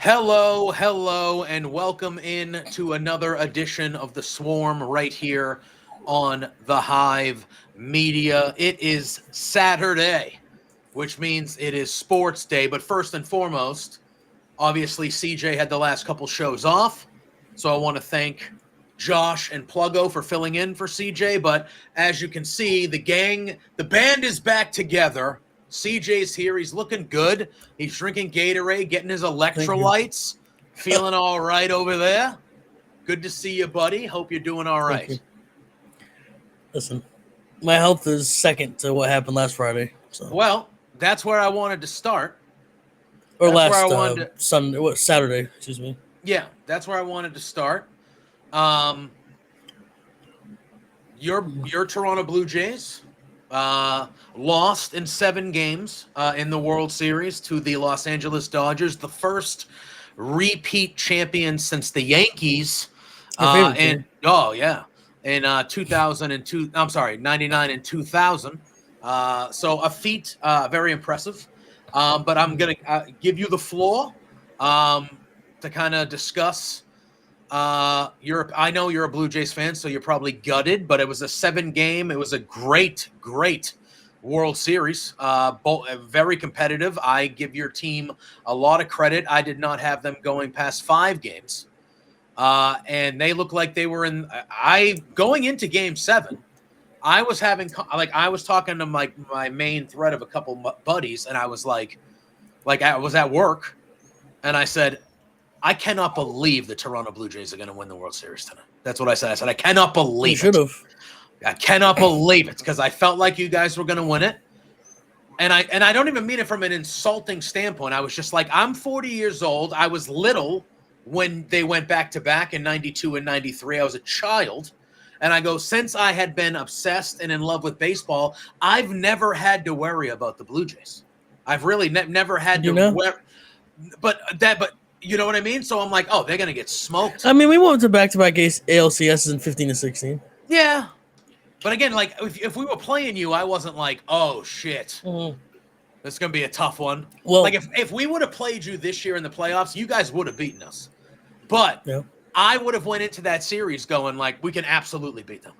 Hello, and welcome in to another edition of the Swarm right here on the Hive Media. It is Saturday, which means it is sports day. But first and foremost, obviously CJ had the last couple shows off, so I want to thank Josh and Pluggo for filling in for CJ. But as you can see, the band is back together. CJ's here. He's looking good. He's drinking Gatorade, getting his electrolytes, feeling all right over there. Good to see you, buddy. Hope you're doing all right. Listen, my health is second to what happened last Friday. So. Well, that's where I wanted to start. Or Saturday, excuse me. Yeah, that's where I wanted to start. Your Toronto Blue Jays lost in 7 games in the World Series to the Los Angeles Dodgers, the first repeat champion since the Yankees. In 2002. I'm sorry, 99 and 2000. So a feat, very impressive. But I'm gonna give you the floor to kind of discuss. I know you're a Blue Jays fan, so you're probably gutted, but it was a 7-game. It was a great World Series. Very competitive. I give your team a lot of credit. I did not have them going past 5 games. And they look like they were going into Game 7. I was talking to my main thread of a couple buddies, and I was like I was at work, and I said, I cannot believe the Toronto Blue Jays are going to win the World Series tonight. That's what I said. I said, I cannot believe it. You should have. I cannot believe it because I felt like you guys were going to win it. And I don't even mean it from an insulting standpoint. I was just like, I'm 40 years old. I was little when they went back-to-back in 92 and 93. I was a child. And I go, since I had been obsessed and in love with baseball, I've never had to worry about the Blue Jays. I've really never had to worry. But you know what I mean? So I'm like, oh, they're going to get smoked. I mean, we went to back-to-back ALCSs in 15 and 16. Yeah. But again, like, if we were playing you, I wasn't like, oh, shit. Mm-hmm. This is going to be a tough one. Well, like, if we would have played you this year in the playoffs, you guys would have beaten us. But I would have went into that series going, like, we can absolutely beat them.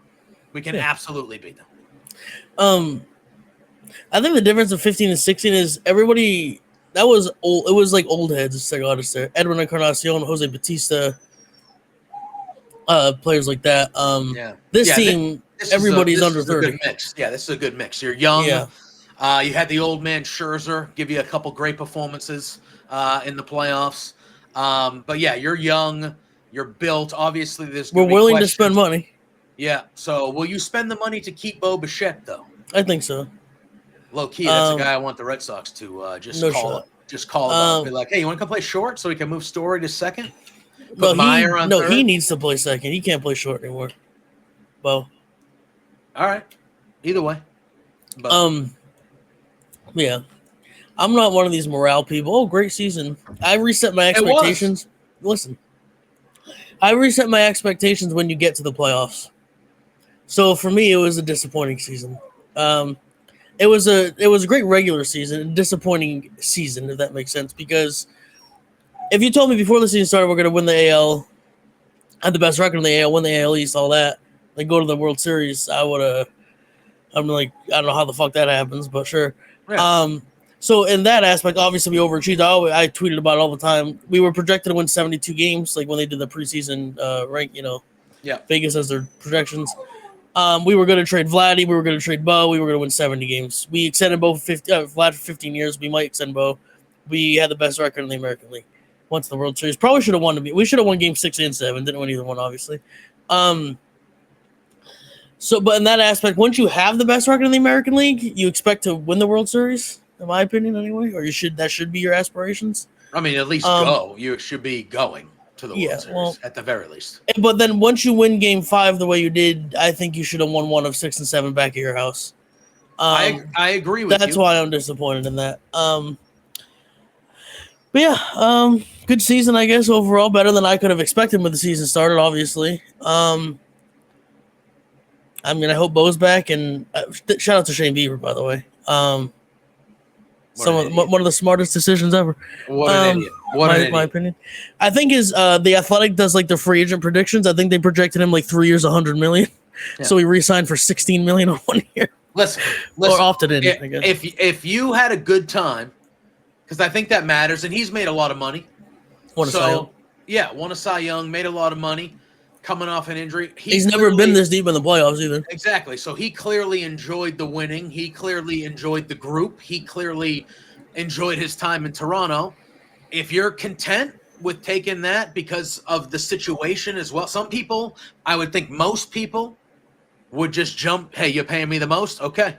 We can absolutely beat them. I think the difference of 15 and 16 is everybody – that was old. It was like old heads. It's like artists there. Edwin Encarnacion, Jose Batista, players like that. This team, everybody's under 30. Good mix. Yeah, this is a good mix. You're young. Yeah. You had the old man Scherzer give you a couple great performances in the playoffs. But yeah, you're young. You're built. Obviously, we're willing to spend money. Yeah. So, will you spend the money to keep Bo Bichette, though? I think so. Low key, that's a guy I want the Red Sox to call him up. Be like, hey, you want to come play short so we can move Story to second? He needs to play second. He can't play short anymore. Bo. All right. Either way. But. Yeah. I'm not one of these morale people. Oh, great season. I reset my expectations. Listen. I reset my expectations when you get to the playoffs. So for me, it was a disappointing season. It was a great regular season, a disappointing season, if that makes sense. Because if you told me before the season started we're going to win the AL, had the best record in the AL, win the AL East, all that, like go to the World Series, I'm like, I don't know how the fuck that happens, but sure. Yeah. So in that aspect, obviously we overachieved. I tweeted about it all the time. We were projected to win 72 games, like when they did the preseason rank, Vegas as their projections. We were going to trade Vladdy. We were going to trade Bo. We were going to win 70 games. We extended Bo for Vlad for 15 years. We might extend Bo. We had the best record in the American League. Once the World Series, probably should have won. We should have won Game 6 and 7. Didn't win either one, obviously. But in that aspect, once you have the best record in the American League, you expect to win the World Series, in my opinion, anyway. Or that should be your aspirations. I mean, at least go. You should be going to the World Series at the very least. But then once you win Game 5 the way you did, I think you should have won one of 6 and 7 back at your house. I agree with you. That's why I'm disappointed in that. But yeah, good season, I guess, overall. Better than I could have expected when the season started, obviously. I hope Bo's back, and shout out to Shane Bieber, by the way. One of the smartest decisions ever. What an idiot! My opinion. I think is the Athletic does like the free agent predictions. I think they projected him like 3 years, $100 million. Yeah. So he re-signed for $16 million on 1 year. Listen, or opted in. I guess. If you had a good time, because I think that matters, and he's made a lot of money. Won a Cy Young. Yeah, won a Cy Young, made a lot of money, coming off an injury. He's never been this deep in the playoffs either. Exactly. So he clearly enjoyed the winning. He clearly enjoyed the group. He clearly enjoyed his time in Toronto. If you're content with taking that because of the situation as well, some people, I would think most people, would just jump, hey, you're paying me the most? Okay.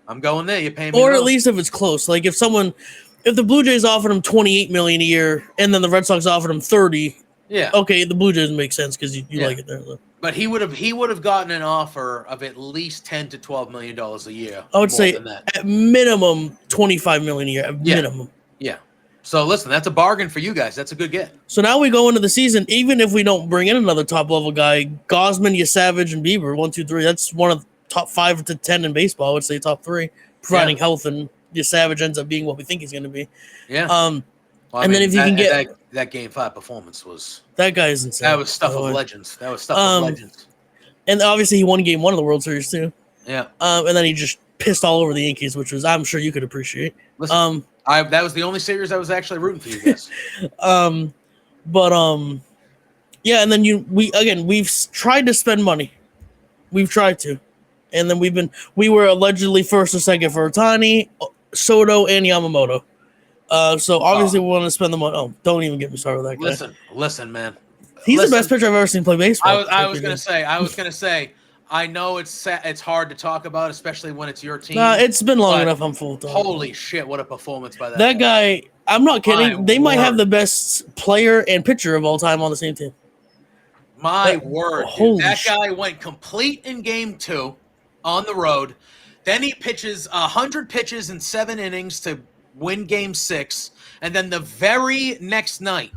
I'm going there. You're paying me the most. Or at least if it's close. Like if the Blue Jays offered him $28 million a year and then the Red Sox offered him $30, yeah. Okay, the Blue Jays make sense because you like it there. So. But he would have gotten an offer of at least $10 to $12 million a year. I would say at minimum $25 million a year. At minimum. Yeah. So listen, that's a bargain for you guys. That's a good get. So now we go into the season. Even if we don't bring in another top level guy, Gosman, Savage, and Bieber, 1, 2, 3. That's one of the top 5 to 10 in baseball. I would say top 3, providing health, and Savage ends up being what we think he's going to be. Yeah. Then if you can get that Game 5 performance was that guy is insane. That was stuff of legends. And obviously he won Game 1 of the World Series too. Yeah. And then he just pissed all over the Yankees, which was I'm sure you could appreciate. Listen, that was the only series I was actually rooting for you guys. Yeah, and then we've tried to spend money. We've tried to. And then we were allegedly first or second for Ohtani, Soto, and Yamamoto. So obviously we want to spend the money. Oh, don't even get me started with that guy. Listen, man. He's the best pitcher I've ever seen play baseball. I was gonna say. I know it's hard to talk about, especially when it's your team. It's been long enough. I'm full time. Holy shit! What a performance by that guy. I'm not kidding. They might have the best player and pitcher of all time on the same team. My word, dude. That guy went complete in Game 2 on the road. Then he pitches 100 pitches in 7 innings to win Game 6, and then the very next night,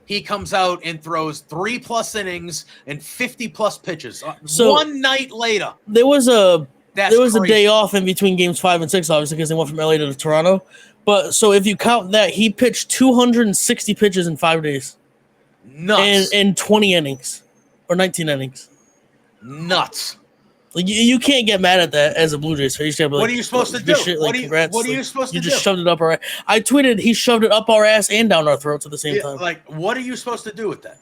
he comes out and throws 3+ innings and 50+ pitches. So one night later, there was a day off in between Games 5 and 6, obviously, because they went from LA to Toronto. But so if you count that, he pitched 260 pitches in 5 days. Nuts. And 20 innings or 19 innings. Nuts. Like you can't get mad at that as a Blue Jays fan. You what are you supposed to do? What are you supposed to do? You just shoved it up our ass. I tweeted he shoved it up our ass and down our throats at the same time. Like, what are you supposed to do with that?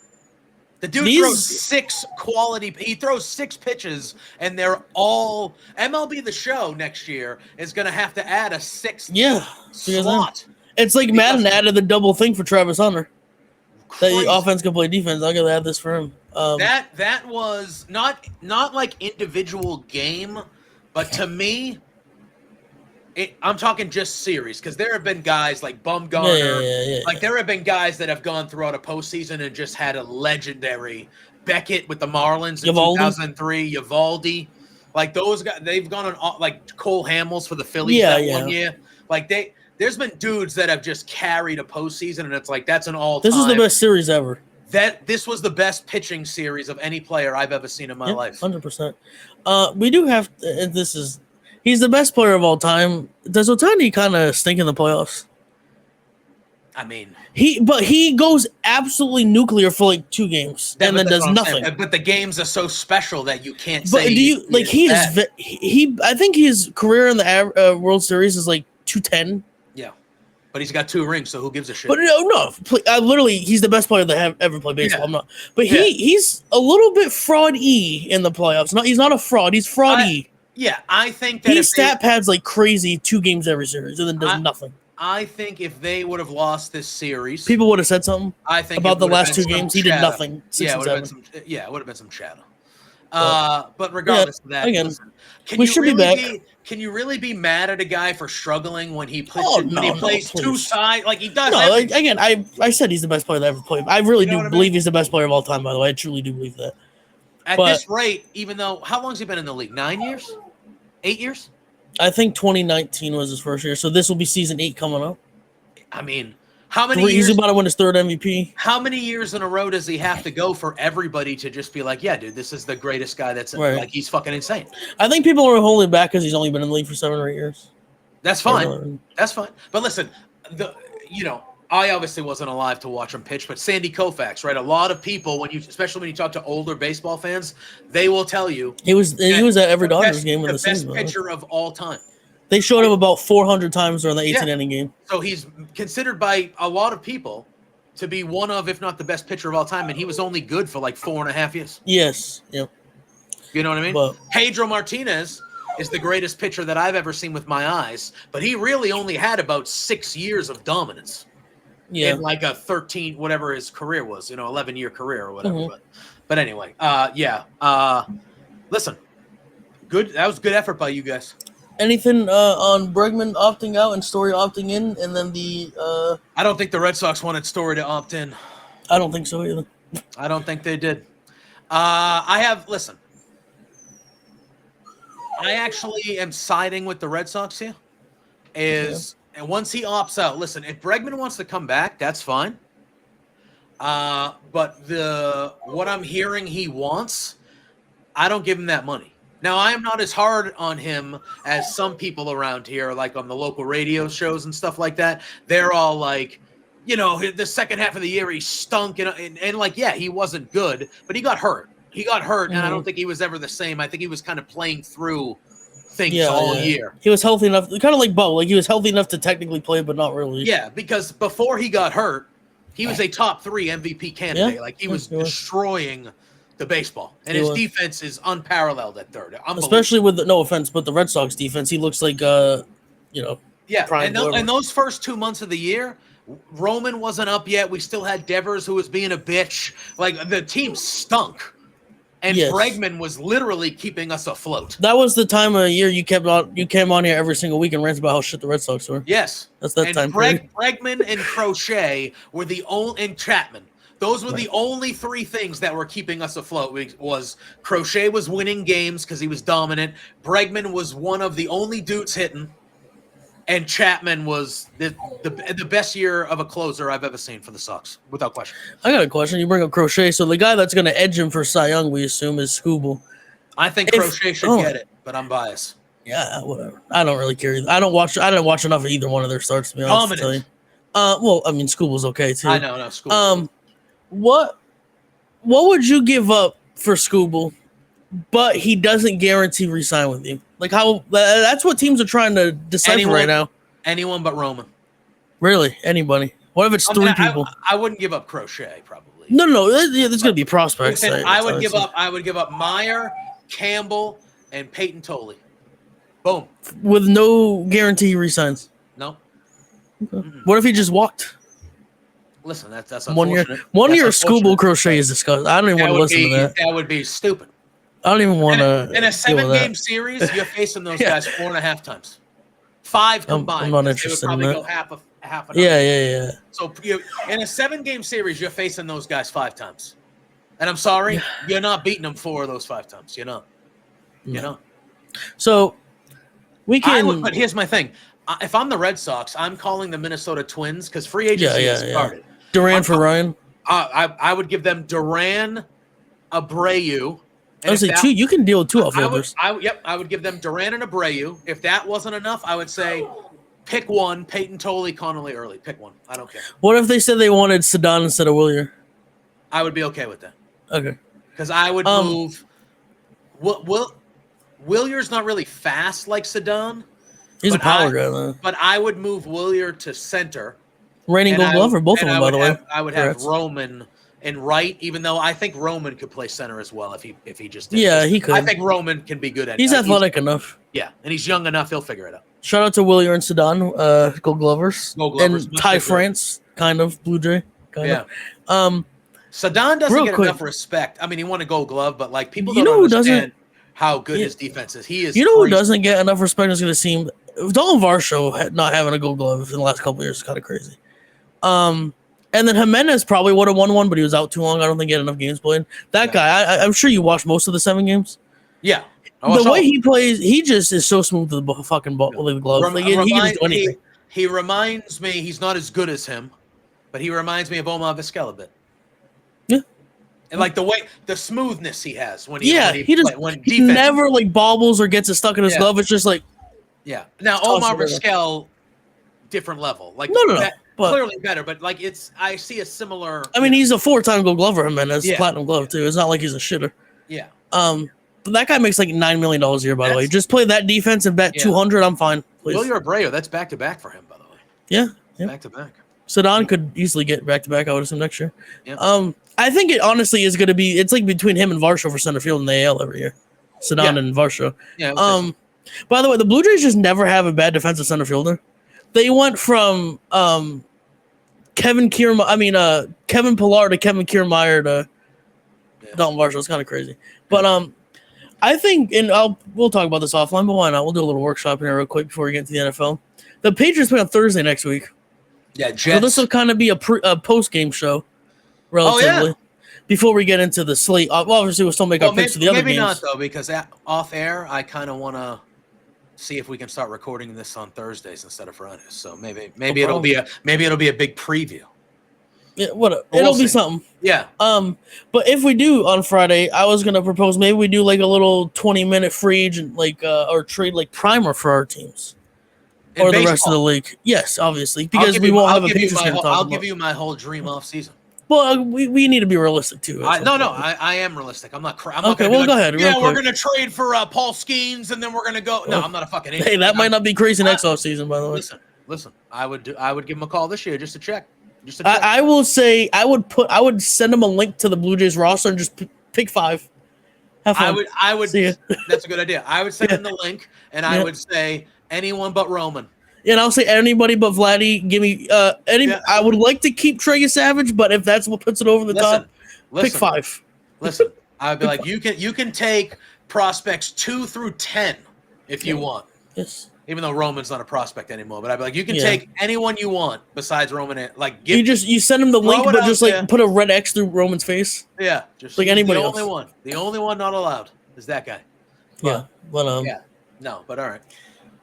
The dude throws 6 quality. He throws 6 pitches, and they're all MLB The Show next year is going to have to add a 6th slot. It's like Madden added the double thing for Travis Hunter. That the offense can play defense. I'm gonna add this for him. That was not like individual game, but to me, I'm talking just series, because there have been guys like Bumgarner, there have been guys that have gone throughout a postseason and just had a legendary Beckett with the Marlins in 2003, Eovaldi, like those guys. They've gone on like Cole Hamels for the Phillies one year, like There's been dudes that have just carried a postseason, and it's like that's an all-time. This is the best series ever. This was the best pitching series of any player I've ever seen in my life. 100%. We do have. He's the best player of all time. Does Ohtani kind of stink in the playoffs? I mean, he goes absolutely nuclear for like 2 games and then does nothing. But the games are so special that you can't but say. Do you like I think his career in the World Series is like 210. Yeah, but he's got 2 rings, so who gives a shit? But no, literally, he's the best player that have ever played baseball. I'm not, but he's a little bit fraud-y in the playoffs. He's not a fraud. He's fraud-y. I think that he stat pads like crazy 2 games every series and then does nothing. I think if they would have lost this series, people would have said something. I think about the last 2 games. He did nothing. It would have been some chatter. But regardless of that, again, we should be back. Can you really be mad at a guy for struggling when he plays 2 sides like he does? No, again, I said he's the best player that ever played. I really do believe he's the best player of all time. By the way, I truly do believe that. At this rate, even though how long has he been in the league? 9 years, 8 years? I think 2019 was his first year, so this will be season 8 coming up. I mean, how many years? He's about to win his 3rd MVP. How many years in a row does he have to go for everybody to just be like, yeah, dude, this is the greatest guy that's like, he's fucking insane. I think people are holding back because he's only been in the league for 7 or 8 years. That's fine. That's fine. But listen, I obviously wasn't alive to watch him pitch, but Sandy Koufax, right? A lot of people, especially when you talk to older baseball fans, they will tell you he was at every Dodgers game in the best season. Pitcher of all time. They showed him about 400 times during the 18-inning game. So he's considered by a lot of people to be one of, if not the best pitcher of all time, and he was only good for like 4.5 years. Yes. Yep. You know what I mean? But Pedro Martinez is the greatest pitcher that I've ever seen with my eyes, but he really only had about 6 years of dominance. Yeah. In like a 13, whatever his career was, 11-year career or whatever. Mm-hmm. But anyway, listen, good. That was good effort by you guys. Anything on Bregman opting out and Story opting in, and then I don't think the Red Sox wanted Story to opt in. I don't think so either. I don't think they did. I actually am siding with the Red Sox here. And once he opts out, listen, if Bregman wants to come back, that's fine. But what I'm hearing he wants, I don't give him that money. Now, I am not as hard on him as some people around here, like on the local radio shows and stuff like that. They're all like, the second half of the year he stunk, and like, yeah, he wasn't good, but he got hurt. And I don't think he was ever the same. I think he was kind of playing through things all year. He was healthy enough, kind of like Bo. Like he was healthy enough to technically play, but not really. Yeah, because before he got hurt, he was a top 3 MVP candidate. Yeah, like he was destroying the baseball, and his defense is unparalleled at third. Especially with no offense, but the Red Sox defense, he looks like and those first 2 months of the year, Roman wasn't up yet. We still had Devers who was being a bitch. Like the team stunk. And Bregman was literally keeping us afloat. That was the time of year you came on here every single week and ranted about how shit the Red Sox were. Yes. That's that time. Bregman and Crochet were the only, and Chapman. Those were the only 3 things that were keeping us afloat. Was Crochet was winning games because he was dominant. Bregman was one of the only dudes hitting. And Chapman was the best year of a closer I've ever seen for the Sox, without question. I got a question. You bring up Crochet. So the guy that's going to edge him for Cy Young, we assume, is Skubal. I think Crochet should get it, but I'm biased. Yeah, whatever. I don't really care. I didn't watch enough of either one of their starts, to be honest. To tell you. Well, I mean, Skubal's okay, too. I know, Skubal. What would you give up for Skubal, but he doesn't guarantee re-sign with you? Like how that's what teams are trying to decipher right now. Anyone but Roman. Really? Anybody? What if it's 3 people? I wouldn't give up Crochet, probably. No. There's going to be prospects. I would give up Meyer, Campbell, and Peyton Tolley. Boom. With no guarantee resigns. No. Okay. What if he just walked? Listen, that's 1 year. 1 year of Skubal Crochet is disgusting. I don't even want to listen to that. That would be stupid. I don't even want to. In a 7-game series, you're facing those guys 4.5 times. 5 combined. I'm not interested in that. They would probably go half an hour. Yeah. So in a 7-game series, you're facing those guys 5 times. And I'm sorry, you're not beating them 4 of those 5 times. You're not. You know. So we can. But here's my thing. If I'm the Red Sox, I'm calling the Minnesota Twins because free agency has started. Duran for Ryan. I would give them Duran, Abreu. I would say 2. You can deal with 2 outfielders. I would give them Duran and Abreu. If that wasn't enough, I would say pick one. Peyton Tolley, Connolly Early. Pick one. I don't care. What if they said they wanted Sedon instead of Willier? I would be okay with that. Okay. Because I would move. Willier's not really fast like Sedon. He's a power guy, though. But I would move Willier to center. Reigning Gold Glover, both of them, by the way. I would have Roman and right, even though I think Roman could play center as well if he just did. Yeah, he could. I think Roman can be good at it. He's athletic enough. Yeah, and he's young enough. He'll figure it out. Shout out to Willier and Sedon, Gold Glovers. And Ty France, kind of, Blue Jay. Kind of. Sedon doesn't get enough respect. I mean, he won a Gold Glove, but like people don't understand how good his defense is. He is. You know who doesn't get enough respect is going to seem Dalton Varsho not having a Gold Glove in the last couple of years is kind of crazy. And then Jimenez probably would have won one, but he was out too long. I don't think he had enough games played. That guy, I'm sure you watched most of the 7 games. Yeah. The way he plays, he just is so smooth with the fucking ball, with the glove. He can just do anything. He reminds me, he's not as good as him, but he reminds me of Omar Vizquel a bit. Yeah. And like the smoothness he has when he never like bobbles or gets it stuck in his glove. It's just like, Yeah. Now Toss Omar it in. Vizquel, different level. Like No. But clearly better, but like I see a similar. I mean, he's a 4-time Gold Glover, man. That's Yeah. platinum glove too. It's not like he's a shitter. Yeah. But that guy makes like $9 million a year. By the way, just play that defense and bet 200. I'm fine. Please. William Abreu, that's back to back for him, by the way. Yeah. Back to back. Sedon could easily get back to back. I would assume next year. Yeah. I think it honestly is going to be. It's like between him and Varsho for center field in the AL every year. Sedon and Varsho. Yeah. By the way, the Blue Jays just never have a bad defensive center fielder. They went from Kevin Pillar to Kevin Kiermaier to Dalton Varsho. It's kind of crazy, but I think, and we'll talk about this offline, but why not? We'll do a little workshop here real quick before we get into the NFL. The Patriots play on Thursday next week. Yeah, Jets. So this will kind of be a post-game show, relatively, before we get into the slate. Obviously, we'll still make our picks for the other games. Maybe not, though, because off air, I kind of want to see if we can start recording this on Thursdays instead of Fridays. So maybe it'll be a big preview. Yeah, it'll be something. Yeah. But if we do on Friday, I was gonna propose maybe we do like a little 20-minute free agent, or trade like primer for our teams. Or the rest of the league. Yes, obviously. Because we won't have a Patriots game to talk about. I'll give you my whole dream off season. Well, we need to be realistic too. I am realistic. I'm not okay, well, go ahead. Yeah, we're gonna trade for Paul Skeens, and then we're gonna go. No, I'm not a fucking idiot. Hey, that might not be crazy next offseason, by the way. Listen. I would give him a call this year just to check. I will say I would send him a link to the Blue Jays roster and just pick 5. Have fun. I would. See ya. That's a good idea. I would send him the link, and I would say anyone but Roman. And I'll say anybody but Vladdy. Give me I would like to keep Trey Savage, but if that's what puts it over the top, pick 5. Listen, I'd be like, you can take prospects 2 through 10 if you want. Yes. Even though Roman's not a prospect anymore, but I'd be like, you can take anyone you want besides Roman. Like, you send him the link, but just like put a red X through Roman's face. Yeah, just like anybody else. The only one not allowed is that guy. But all right.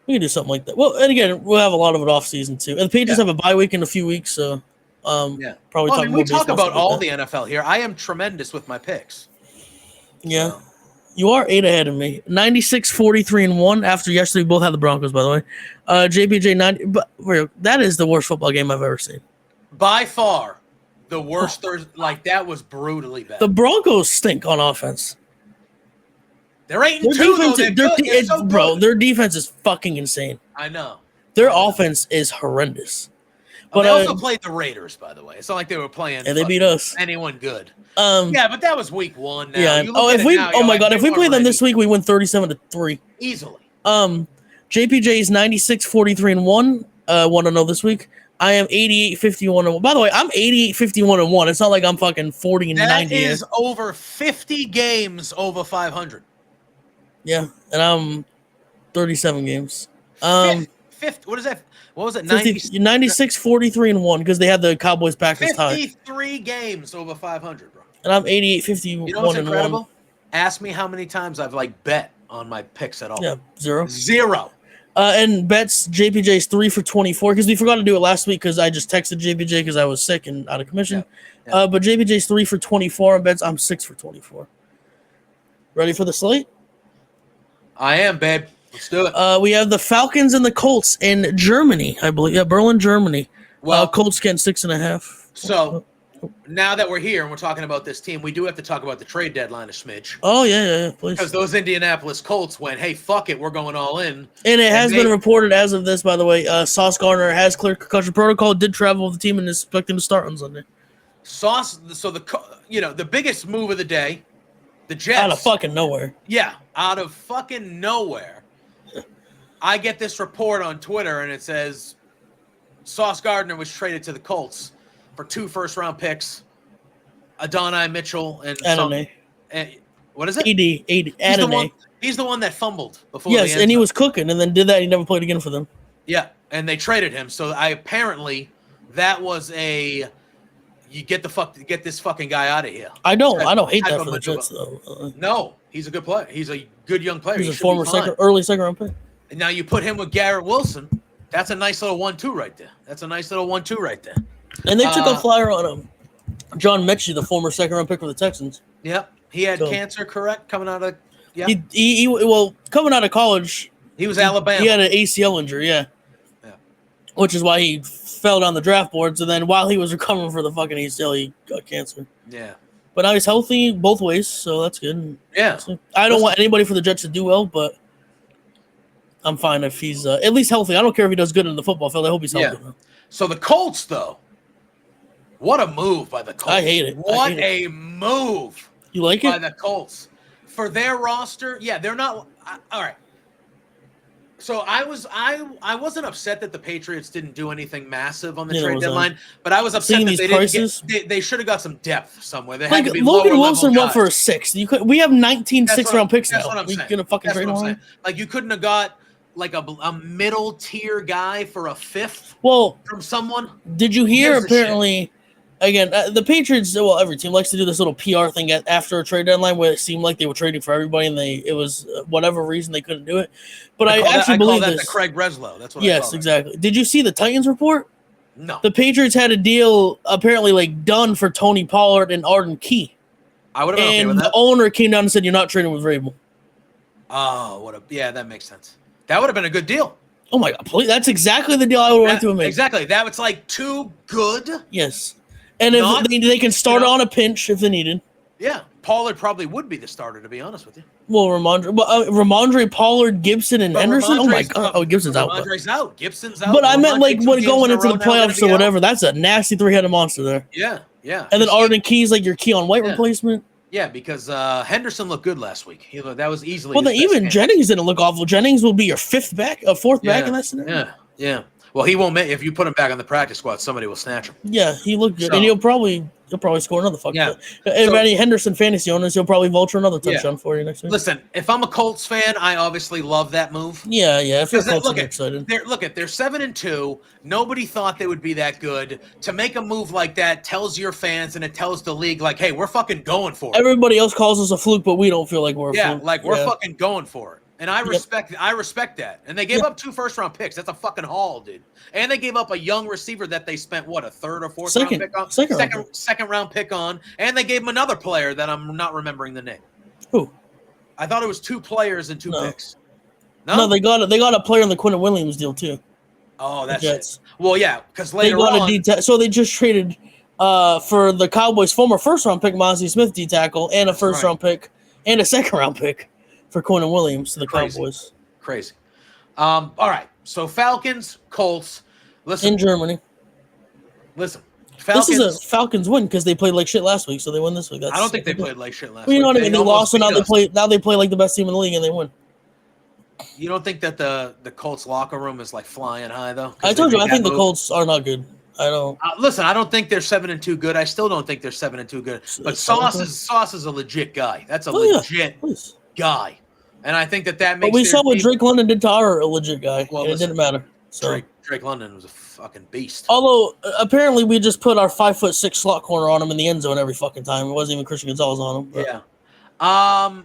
We can do something like that. Well, and again, we'll have a lot of it off season too. And the Patriots have a bye week in a few weeks, so probably. We talk about all the NFL here. I am tremendous with my picks. Yeah. So. You are 8 ahead of me. 96, 43, and 1 after yesterday. We both had the Broncos, by the way. JPJ 90. But that is the worst football game I've ever seen. By far, the worst. Like that was brutally bad. The Broncos stink on offense. They're 8-2. Bro, their defense is fucking insane. I know. Their offense is horrendous. But they also played the Raiders, by the way. It's not like they were playing. And they beat us. Anyone good? But that was week 1. Now. Yeah. If we play them this week, we win 37-3 easily. JPJ is 96, 43, and 1. 1-0 this week. I am 88, 51, and 1. By the way, I'm 88, 51, and 1. It's not like I'm fucking 40 and 90. That is over 50 games over 500. Yeah, and I'm 37 games. Fifth, what is that? What was it? 96, 43, and 1 because they had the Cowboys Packers tie. 53 games over 500, bro. And I'm 88, 51, you know what's and incredible? 1. Ask me how many times I've bet on my picks at all. Yeah, 0. And bets, JPJ's 3 for 24 because we forgot to do it last week because I just texted JPJ because I was sick and out of commission. But JPJ's 3 for 24 on bets. I'm 6 for 24. Ready for the slate? I am, babe. Let's do it. We have the Falcons and the Colts in Germany, I believe. Yeah, Berlin, Germany. Well, Colts getting 6.5. So now that we're here and we're talking about this team, we do have to talk about the trade deadline a smidge. Oh, yeah, please. Because those Indianapolis Colts went, hey, fuck it, we're going all in. And it has been reported as of this, by the way, Sauce Gardner has cleared concussion protocol, did travel with the team, and is expecting to start on Sunday. So the biggest move of the day, the Jets. Out of fucking nowhere. Yeah, out of fucking nowhere. I get this report on Twitter, and it says Sauce Gardner was traded to the Colts for 2 first-round picks, Adonai Mitchell and what is it? AD. He's the one that fumbled before. Yes, and he was cooking, and then did that. And he never played again for them. Yeah, and they traded him. So apparently that was you get this fucking guy out of here. I don't hate that for the Jets though. No, he's a good player. He's a good young player. He's a former early second round pick. And now you put him with Garrett Wilson. That's a nice little 1-2 right there. And they took a flyer on him. John Mechie, the former second round pick for the Texans. Yep. He had cancer, correct? Coming out of He coming out of college, He was Alabama. He had an ACL injury, yeah. Which is why he fell down the draft boards, and then while he was recovering for the fucking ACL, he got cancer. Yeah. But now he's healthy both ways, so that's good. Yeah. I don't want anybody for the Jets to do well, but I'm fine if he's at least healthy. I don't care if he does good in the football field. I hope he's healthy. Yeah. So the Colts, though, what a move by the Colts. I hate it. What a move. You like it? By the Colts. For their roster, yeah, they're not – all right. So I wasn't upset that the Patriots didn't do anything massive on the trade deadline, but I was upset that they didn't they should have got some depth somewhere. They had to be Logan Wilson went for a 6th. We have 19 sixth-round picks now. That's what I'm saying. Gonna fucking trade him? Like you couldn't have got like a middle tier guy for a 5th. Well, from someone. Did you hear? Apparently, again, the Patriots. Well, every team likes to do this little PR thing after a trade deadline where it seemed like they were trading for everybody, and it was whatever reason they couldn't do it. But I actually believe this. The Craig Breslow. That's what. Yes, exactly. Did you see the Titans report? No. The Patriots had a deal apparently done for Tony Pollard and Arden Key. I would have been okay with that. And the owner came down and said, "You're not trading with Vrabel." Oh, that makes sense. That would have been a good deal. Oh my God, that's exactly the deal I would want to make. Exactly. That was too good. Yes. And if they can start on a pinch if they needed. Yeah, Pollard probably would be the starter, to be honest with you. Well, Ramondre, Pollard, Gibson, and Henderson. Oh my God! Oh, Gibson's out. Gibson's out. But I meant going into the playoffs or whatever. That's a nasty 3-headed monster there. Yeah. And then Arden Key's your Keon White replacement. Yeah, because Henderson looked good last week. That was easily. Well, even Jennings didn't look awful. Jennings will be your fourth back in that scenario. Yeah. Well, he won't make if you put him back on the practice squad. Somebody will snatch him. Yeah, he looked good, and he'll probably score another fucking. Yeah. If any Henderson fantasy owners, he'll probably vulture another touchdown for you next week. Listen, if I'm a Colts fan, I obviously love that move. Yeah. If you're Colts, I'm excited. They're 7-2. Nobody thought they would be that good. To make a move like that tells your fans and it tells the league, hey, we're fucking going for it. Everybody else calls us a fluke, but we don't feel like we're a fluke. We're fucking going for it. And I respect that. And they gave up 2 first-round picks. That's a fucking haul, dude. And they gave up a young receiver that they spent, a third or fourth round pick on? Second round pick on. And they gave him another player that I'm not remembering the name. Who? I thought it was 2 players and 2 picks. No, they got a player in the Quentin Williams deal, too. Oh, that's it. Well, yeah, because later on. So they just traded for the Cowboys' former first-round pick, Mozzie Smith, D-tackle, and a first-round pick and a second-round pick for Quentin Williams to the Cowboys. Crazy. All right. So Falcons, Colts. Listen. In Germany. Listen. Falcons. This is a Falcons win because they played like shit last week, so they win this week. I don't think they played like shit last week. You know what I mean? They lost, and now they play like the best team in the league, and they win. You don't think that the Colts locker room is flying high though? I told you, I think the Colts are not good. I don't. Listen, I don't think they're 7-2 good. I still don't think they're 7-2 good. But Sauce is a legit guy. That's a legit guy, and I think that makes. But we saw what Drake London did to our legit guy. Well, it didn't matter. So. Drake London was a fucking beast. Although apparently we just put our 5'6" slot corner on him in the end zone every fucking time. It wasn't even Christian Gonzalez on him. But. Yeah.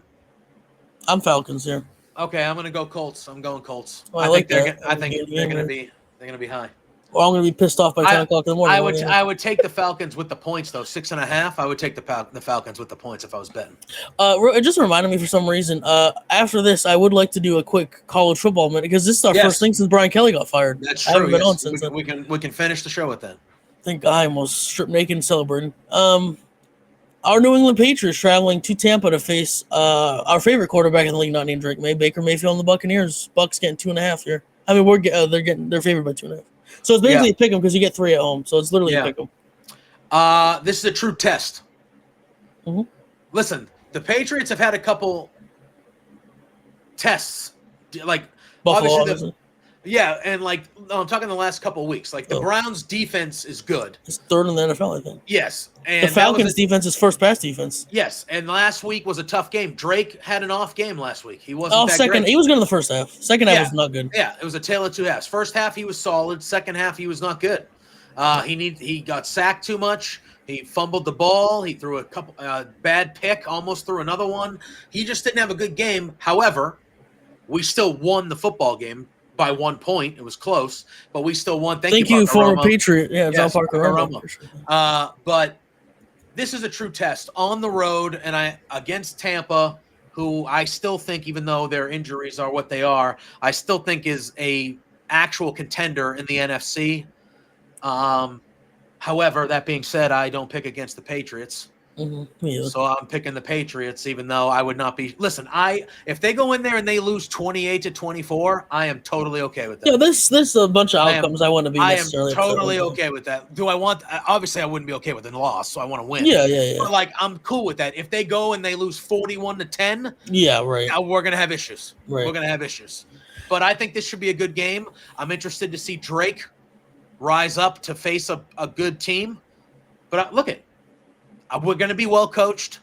I'm Falcons here. Okay, I'm gonna go Colts. I'm going Colts. Well, I think they're gonna be high. Well, I'm gonna be pissed off by 10 o'clock in the morning. I would take the Falcons with the points though. 6.5. I would take the Falcons with the points if I was betting. It just reminded me for some reason. After this, I would like to do a quick college football minute because this is our first thing since Brian Kelly got fired. That's true. I haven't been on since then. We can finish the show with that. I think I almost stripped naked and celebrating. Our New England Patriots traveling to Tampa to face our favorite quarterback in the league, not named Drake May, Baker Mayfield and the Buccaneers. Bucks getting 2.5 here. I mean, they're favored by 2.5. So it's basically a pick 'em because you get 3 at home. So it's literally a pick 'em. This is a true test. Mm-hmm. Listen, the Patriots have had a couple tests, like Buffalo, obviously. Yeah, and I'm talking the last couple of weeks. The Browns' defense is good. It's 3rd in the NFL, I think. Yes, and the Falcons' defense is first pass defense. Yes, and last week was a tough game. Drake had an off game last week. He wasn't that great. He was good in the first half. Second half was not good. Yeah, it was a tale of 2 halves. First half he was solid. Second half he was not good. He got sacked too much. He fumbled the ball. He threw a couple bad pick. Almost threw another one. He just didn't have a good game. However, we still won the football game. By 1 point, it was close, but we still won. Thank you, former Patriot. Yeah, it's Al Parker. But this is a true test on the road, and against Tampa. who I still think, even though their injuries are what they are, I still think is a actual contender in the NFC. However, that being said, I don't pick against the Patriots. Mm-hmm. So I'm picking the Patriots, even though I would not be. Listen, if they go in there and they lose 28-24, I am totally okay with that. Yeah, there's a bunch of outcomes I want to be necessarily. I am totally okay with that. Do I want? Obviously, I wouldn't be okay with a loss, so I want to win. Yeah. But like, I'm cool with that. If they go and they lose 41-10, yeah, right. We're gonna have issues. Right. We're gonna have issues. But I think this should be a good game. I'm interested to see Drake rise up to face a good team. But look it. We're going to be well coached.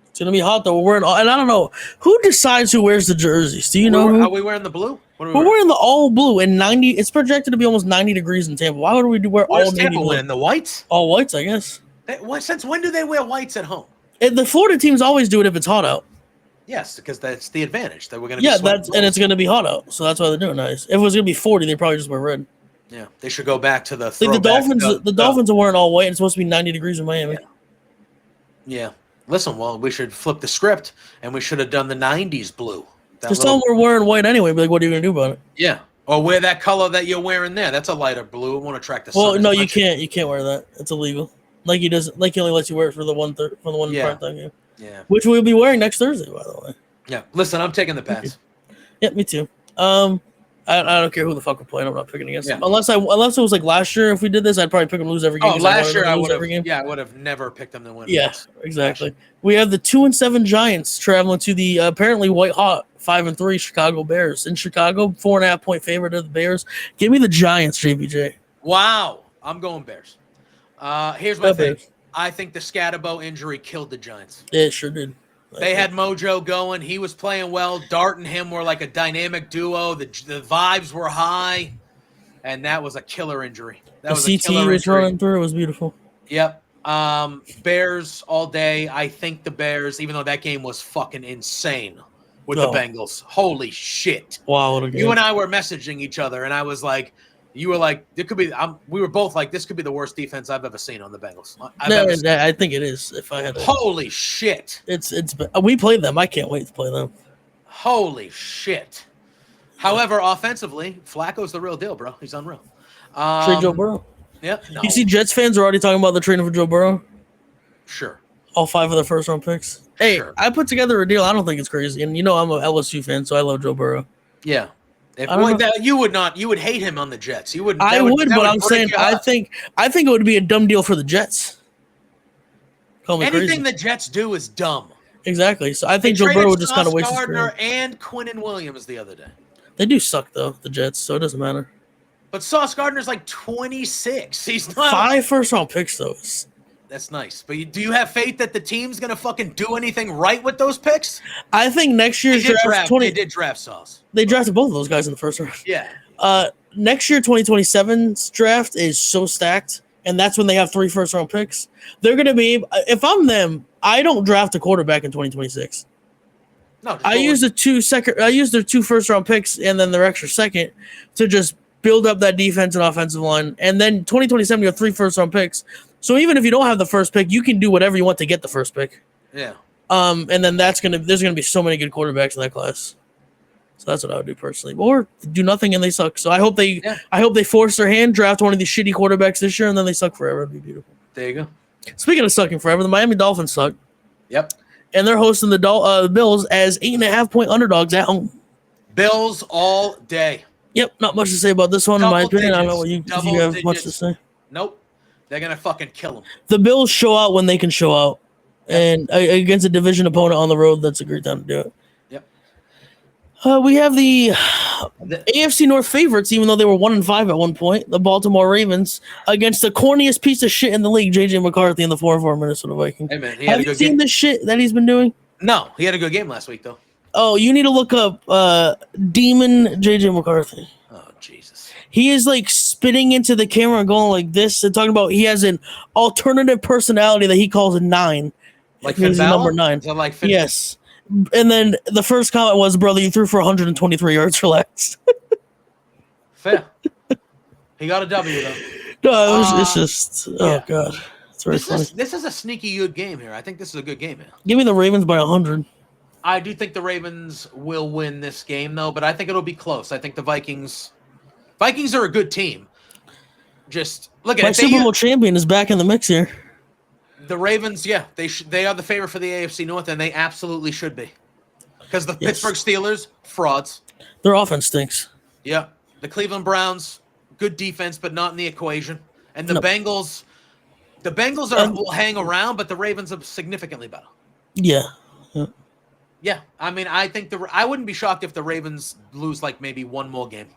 It's going to be hot though. And I don't know who decides who wears the jerseys. Do you know? Are we wearing the blue? We're wearing the all blue and 90. It's projected to be almost 90 degrees in Tampa. Why would we wear all navy Tampa blue? Wearing the whites? All whites, I guess. Since when do they wear whites at home? The Florida teams always do it if it's hot out. Yes, because that's the advantage that we're going to. Yeah, and it's going to be hot out, so that's why they're doing nice. If it was going to be 40, they'd probably just wear red. Yeah, they should go back to the. Like the Dolphins. The Dolphins are wearing all white. And it's supposed to be 90 degrees in Miami. Yeah. Listen, well, we should flip the script, and we should have done the 90s blue. Just tell them we're wearing white anyway. Be like, what are you going to do about it? Yeah. Or wear that color that you're wearing there. That's a lighter blue. It won't attract the sun. Well, no, you can't. You can't wear that. It's illegal. Like he doesn't. Like he only lets you wear it for the one prime time game. Yeah. Which we'll be wearing next Thursday, by the way. Yeah. Listen, I'm taking the Pats. Yeah, me too. I don't care who the fuck we're playing. I'm not picking against them. Unless it was like last year. If we did this, I'd probably pick them to lose every game. Oh, last year I would have. Yeah, I would have never picked them to win. Yeah, exactly. We have the 2-7 Giants traveling to the apparently white hot 5-3 Chicago Bears in Chicago. 4.5 point favorite of the Bears. Give me the Giants, JBJ. Wow, I'm going Bears. Here's my thing. I think the Scatterbo injury killed the Giants. It sure did. They had Mojo going. He was playing well. Dart and him were like a dynamic duo. The vibes were high, and that was a killer injury. That was a killer was injury. Running through. It was beautiful. Yep. Bears all day. I think the Bears, even though that game was fucking insane with the Bengals. Holy shit. Wow, what a game. You and I were messaging each other, and I was like, you were like, it could be. We were both like, this could be the worst defense I've ever seen on the Bengals. I think it is. If I had to. Holy shit! It's we played them. I can't wait to play them. Holy shit! However, offensively, Flacco's the real deal, bro. He's unreal. Trade Joe Burrow. Yeah. No. You see, Jets fans are already talking about the trading for Joe Burrow. Sure. All 5 of their first round picks. Hey, sure. I put together a deal. I don't think it's crazy, and I'm a LSU fan, so I love Joe Burrow. Yeah. You would not. You would hate him on the Jets. You would. I would, but I'm saying I think it would be a dumb deal for the Jets. Anything the Jets do is dumb. Exactly. So I think Joe Burrow would just kind of waste his career. And Quinnen Williams the other day. They do suck though, the Jets. So it doesn't matter. But Sauce Gardner's like 26. He's not 5 first round picks though. That's nice. But do you have faith that the team's going to fucking do anything right with those picks? I think next year's draft... They did draft Sauce. They drafted both of those guys in the first round. Yeah. Next year, 2027's draft is so stacked, and that's when they have 3 first-round picks. They're going to be... If I'm them, I don't draft a quarterback in 2026. No, I use their 2 first-round picks and then their extra second to just build up that defense and offensive line. And then 2027, you have 3 first-round picks. So even if you don't have the first pick, you can do whatever you want to get the first pick. Yeah. And then there's gonna be so many good quarterbacks in that class. So that's what I would do personally. Or do nothing and they suck. So I hope they force their hand, draft one of these shitty quarterbacks this year, and then they suck forever. It'd be beautiful. There you go. Speaking of sucking forever, the Miami Dolphins suck. Yep. And they're hosting the Bills as 8.5 point underdogs at home. Bills all day. Yep. Not much to say about this one, in my opinion. I don't know what you have much to say. Nope. They're going to fucking kill them. The Bills show out when they can show out. Yep. And against a division opponent on the road, that's a great time to do it. Yep. We have the AFC North favorites, even though they were 1-5 at one point. The Baltimore Ravens against the corniest piece of shit in the league, JJ McCarthy and the 4-4 Minnesota Vikings. Hey, man, have you seen the shit that he's been doing? No, he had a good game last week, though. Oh, you need to look up Demon JJ McCarthy. Oh, Jesus. He is like spitting into the camera and going like this and talking about he has an alternative personality that he calls a 9. Like Finn Balor? Number 9. Is that like Finn? Yes. And then the first comment was, brother, you threw for 123 yards. Relax. Fair. He got a W, though. No, it's just, yeah. God. It's very funny. This is a sneaky good game here. I think this is a good game, man. Give me the Ravens by 100. I do think the Ravens will win this game, though, but I think it'll be close. I think the Vikings are a good team. Just look at My it. Super Bowl champion is back in the mix here. The Ravens, yeah, they are the favorite for the AFC North, and they absolutely should be. Because the Pittsburgh Steelers, frauds. Their offense stinks. Yeah. The Cleveland Browns, good defense, but not in the equation. And the Bengals will hang around, but the Ravens are significantly better. Yeah. Yeah. I mean, I think I wouldn't be shocked if the Ravens lose like maybe one more game.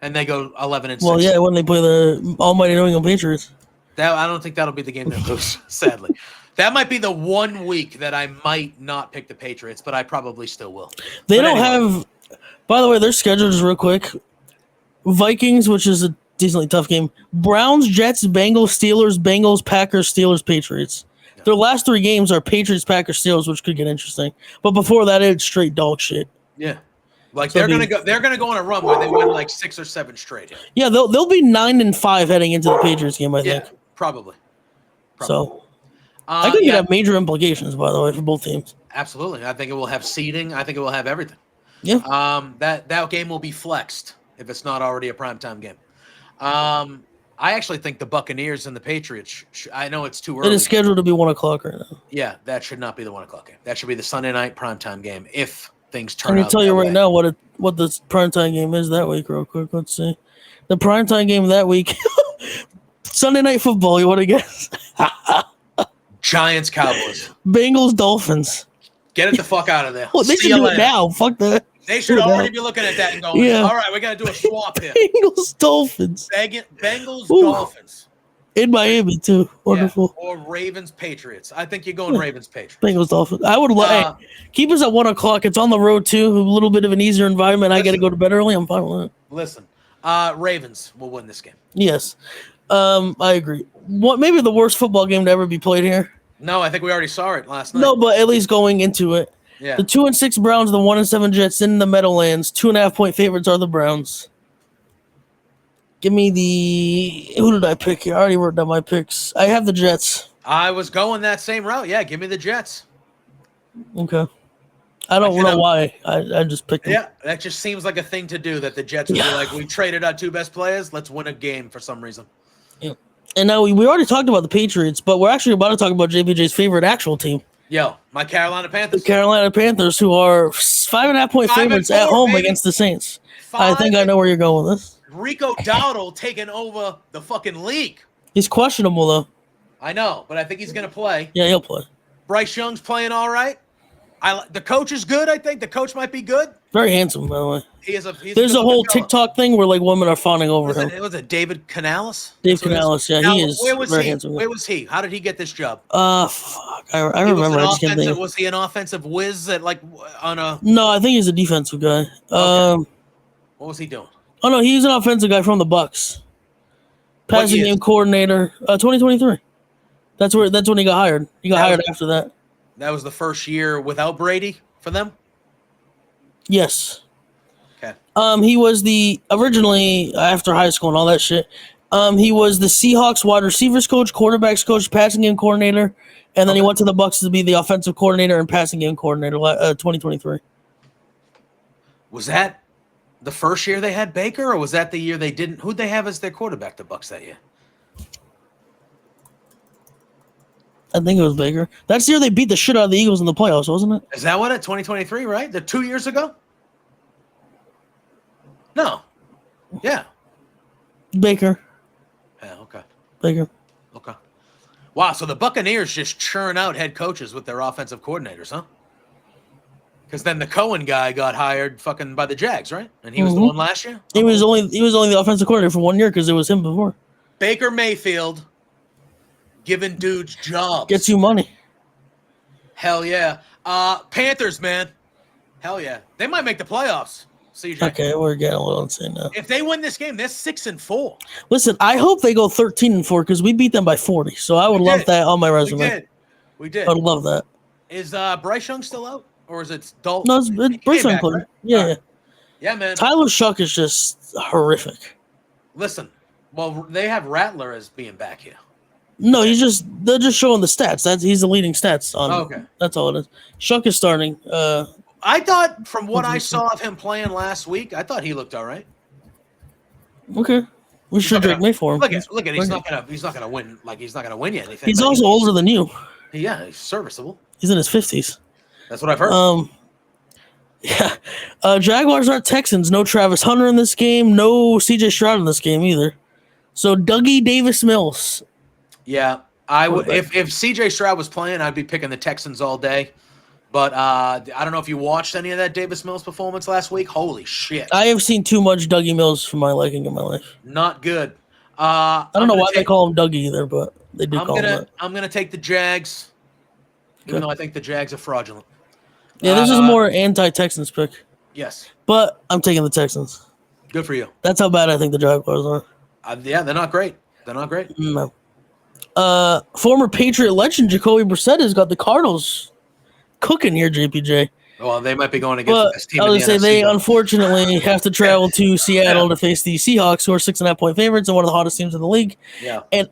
And they go 11-6. Well, yeah, when they play the almighty New England Patriots. I don't think that'll be the game they lose, sadly. That might be the 1 week that I might not pick the Patriots, but I probably still will. They don't have, by the way, their schedule is real quick. Vikings, which is a decently tough game. Browns, Jets, Bengals, Steelers, Packers, Steelers, Patriots. Yeah. Their last 3 games are Patriots, Packers, Steelers, which could get interesting. But before that, it's straight dog shit. Yeah. Like so they're gonna go on a run where they win like 6 or 7 straight. Yeah, they'll be 9-5 heading into the Patriots game, I think. Probably. So I think it have major implications, by the way, for both teams. Absolutely. I think it will have seeding. I think it will have everything. Yeah. That game will be flexed if it's not already a primetime game. I actually think the Buccaneers and the Patriots. I know it's too early. It is scheduled to be 1:00 right now. Yeah, that should not be the 1:00 game. That should be the Sunday night primetime game if things turn out. I can tell you right now what the primetime game is that week, real quick. Let's see. The primetime game that week, Sunday Night Football. You want to guess? Giants, Cowboys, Bengals, Dolphins. Get it the fuck out of there. Well, they should do it now. Fuck that. They should already be looking at that and going, all right, we got to do a swap here. Bengals, Dolphins. Bengals, Dolphins. In Miami, too. Wonderful. Yeah. Or Ravens, Patriots. I think you're going Ravens, Patriots. Bengals, Dolphins. I would keep us at 1:00. It's on the road, too. A little bit of an easier environment. I got to go to bed early. I'm fine with it. Listen, Ravens will win this game. Yes. I agree. What maybe the worst football game to ever be played here? No, I think we already saw it last night. No, but at least going into it. Yeah. The 2-6 Browns, the 1-7 Jets in the Meadowlands. 2.5-point favorites are the Browns. Give me who did I pick here? I already wrote down my picks. I have the Jets. I was going that same route. Yeah, give me the Jets. Okay. I don't know why. I just picked them. Yeah, that just seems like a thing to do, that the Jets would be like, we traded our 2 best players. Let's win a game for some reason. Yeah. And now we already talked about the Patriots, but we're actually about to talk about JPJ's favorite actual team. Yo, my Carolina Panthers. The Carolina Panthers, who are 5.5-point favorites at home against the Saints. I think I know where you're going with this. Rico Dowdle taking over the fucking league. He's questionable, though. I know, but I think he's going to play. Yeah, he'll play. Bryce Young's playing all right. The coach is good, I think. The coach might be good. Very handsome, by the way. There's a whole TikTok thing where like women are fawning over him. Was it David Canales? Dave Canales, yeah, he is very handsome. Where was he? How did he get this job? Fuck, I remember. Was he an offensive whiz at on a? No, I think he's a defensive guy. Okay. What was he doing? Oh no, he's an offensive guy from the Bucks. Passing game coordinator, 2023. That's when he got hired. He got hired after that. That was the first year without Brady for them? Yes. Okay. He was originally after high school and all that shit. He was the Seahawks wide receivers coach, quarterbacks coach, passing game coordinator, and then he went to the Bucks to be the offensive coordinator and passing game coordinator 2023. Was that the first year they had Baker, or was that the year they didn't? Who'd they have as their quarterback, the Bucks, that year? I think it was Baker. That's the year they beat the shit out of the Eagles in the playoffs, wasn't it? Is that what it? 2023, right? The 2 years ago? No. Yeah. Baker. Yeah, okay. Baker. Okay. Wow, so the Buccaneers just churn out head coaches with their offensive coordinators, huh? Because then the Cohen guy got hired fucking by the Jags, right? And he was the one last year? He was only the offensive coordinator for 1 year because it was him before. Baker Mayfield giving dudes jobs. Gets you money. Hell yeah. Panthers, man. Hell yeah. They might make the playoffs. CJ. Okay, we're getting a little insane now. If they win this game, they're 6-4. Listen, I hope they go 13-4 because we beat them by 40. So I would love that on my resume. We did. I would love that. Is Bryce Young still out? Or is it Dalton? No, it's Bryce Young playing. Right? Yeah. Yeah, man. Tyler Shuck is just horrific. Listen, well, they have Rattler as being back here. No, they're just showing the stats. He's the leading stats on. Okay. That's all it is. Shuck is starting. I thought from what I saw of him playing last week, I thought he looked all right. Okay. We should Drake May for him. Look at he's not gonna win. Like he's not gonna win you anything. He's also older than you. Yeah, he's serviceable. He's in his 50s. That's what I've heard. Yeah. Jaguars are Texans. No Travis Hunter in this game. No CJ Stroud in this game either. So Dougie Davis Mills. Yeah, I would. If CJ Stroud was playing, I'd be picking the Texans all day. But I don't know if you watched any of that Davis Mills performance last week. Holy shit! I have seen too much Dougie Mills for my liking in my life. Not good. I don't know why they call him Dougie either, but they do call him that. I'm gonna take the Jags, even though I think the Jags are fraudulent. Yeah, this is a more anti-Texans pick. Yes, but I'm taking the Texans. Good for you. That's how bad I think the Jaguars are. Yeah, they're not great. They're not great. No. Former Patriot legend Jacoby Brissett has got the Cardinals cooking here, JPJ. Well, they might be going against the best team. I in would the say NFC, they though. unfortunately have to travel to Seattle to face the Seahawks, who are 6.5-point favorites and one of the hottest teams in the league. Yeah. And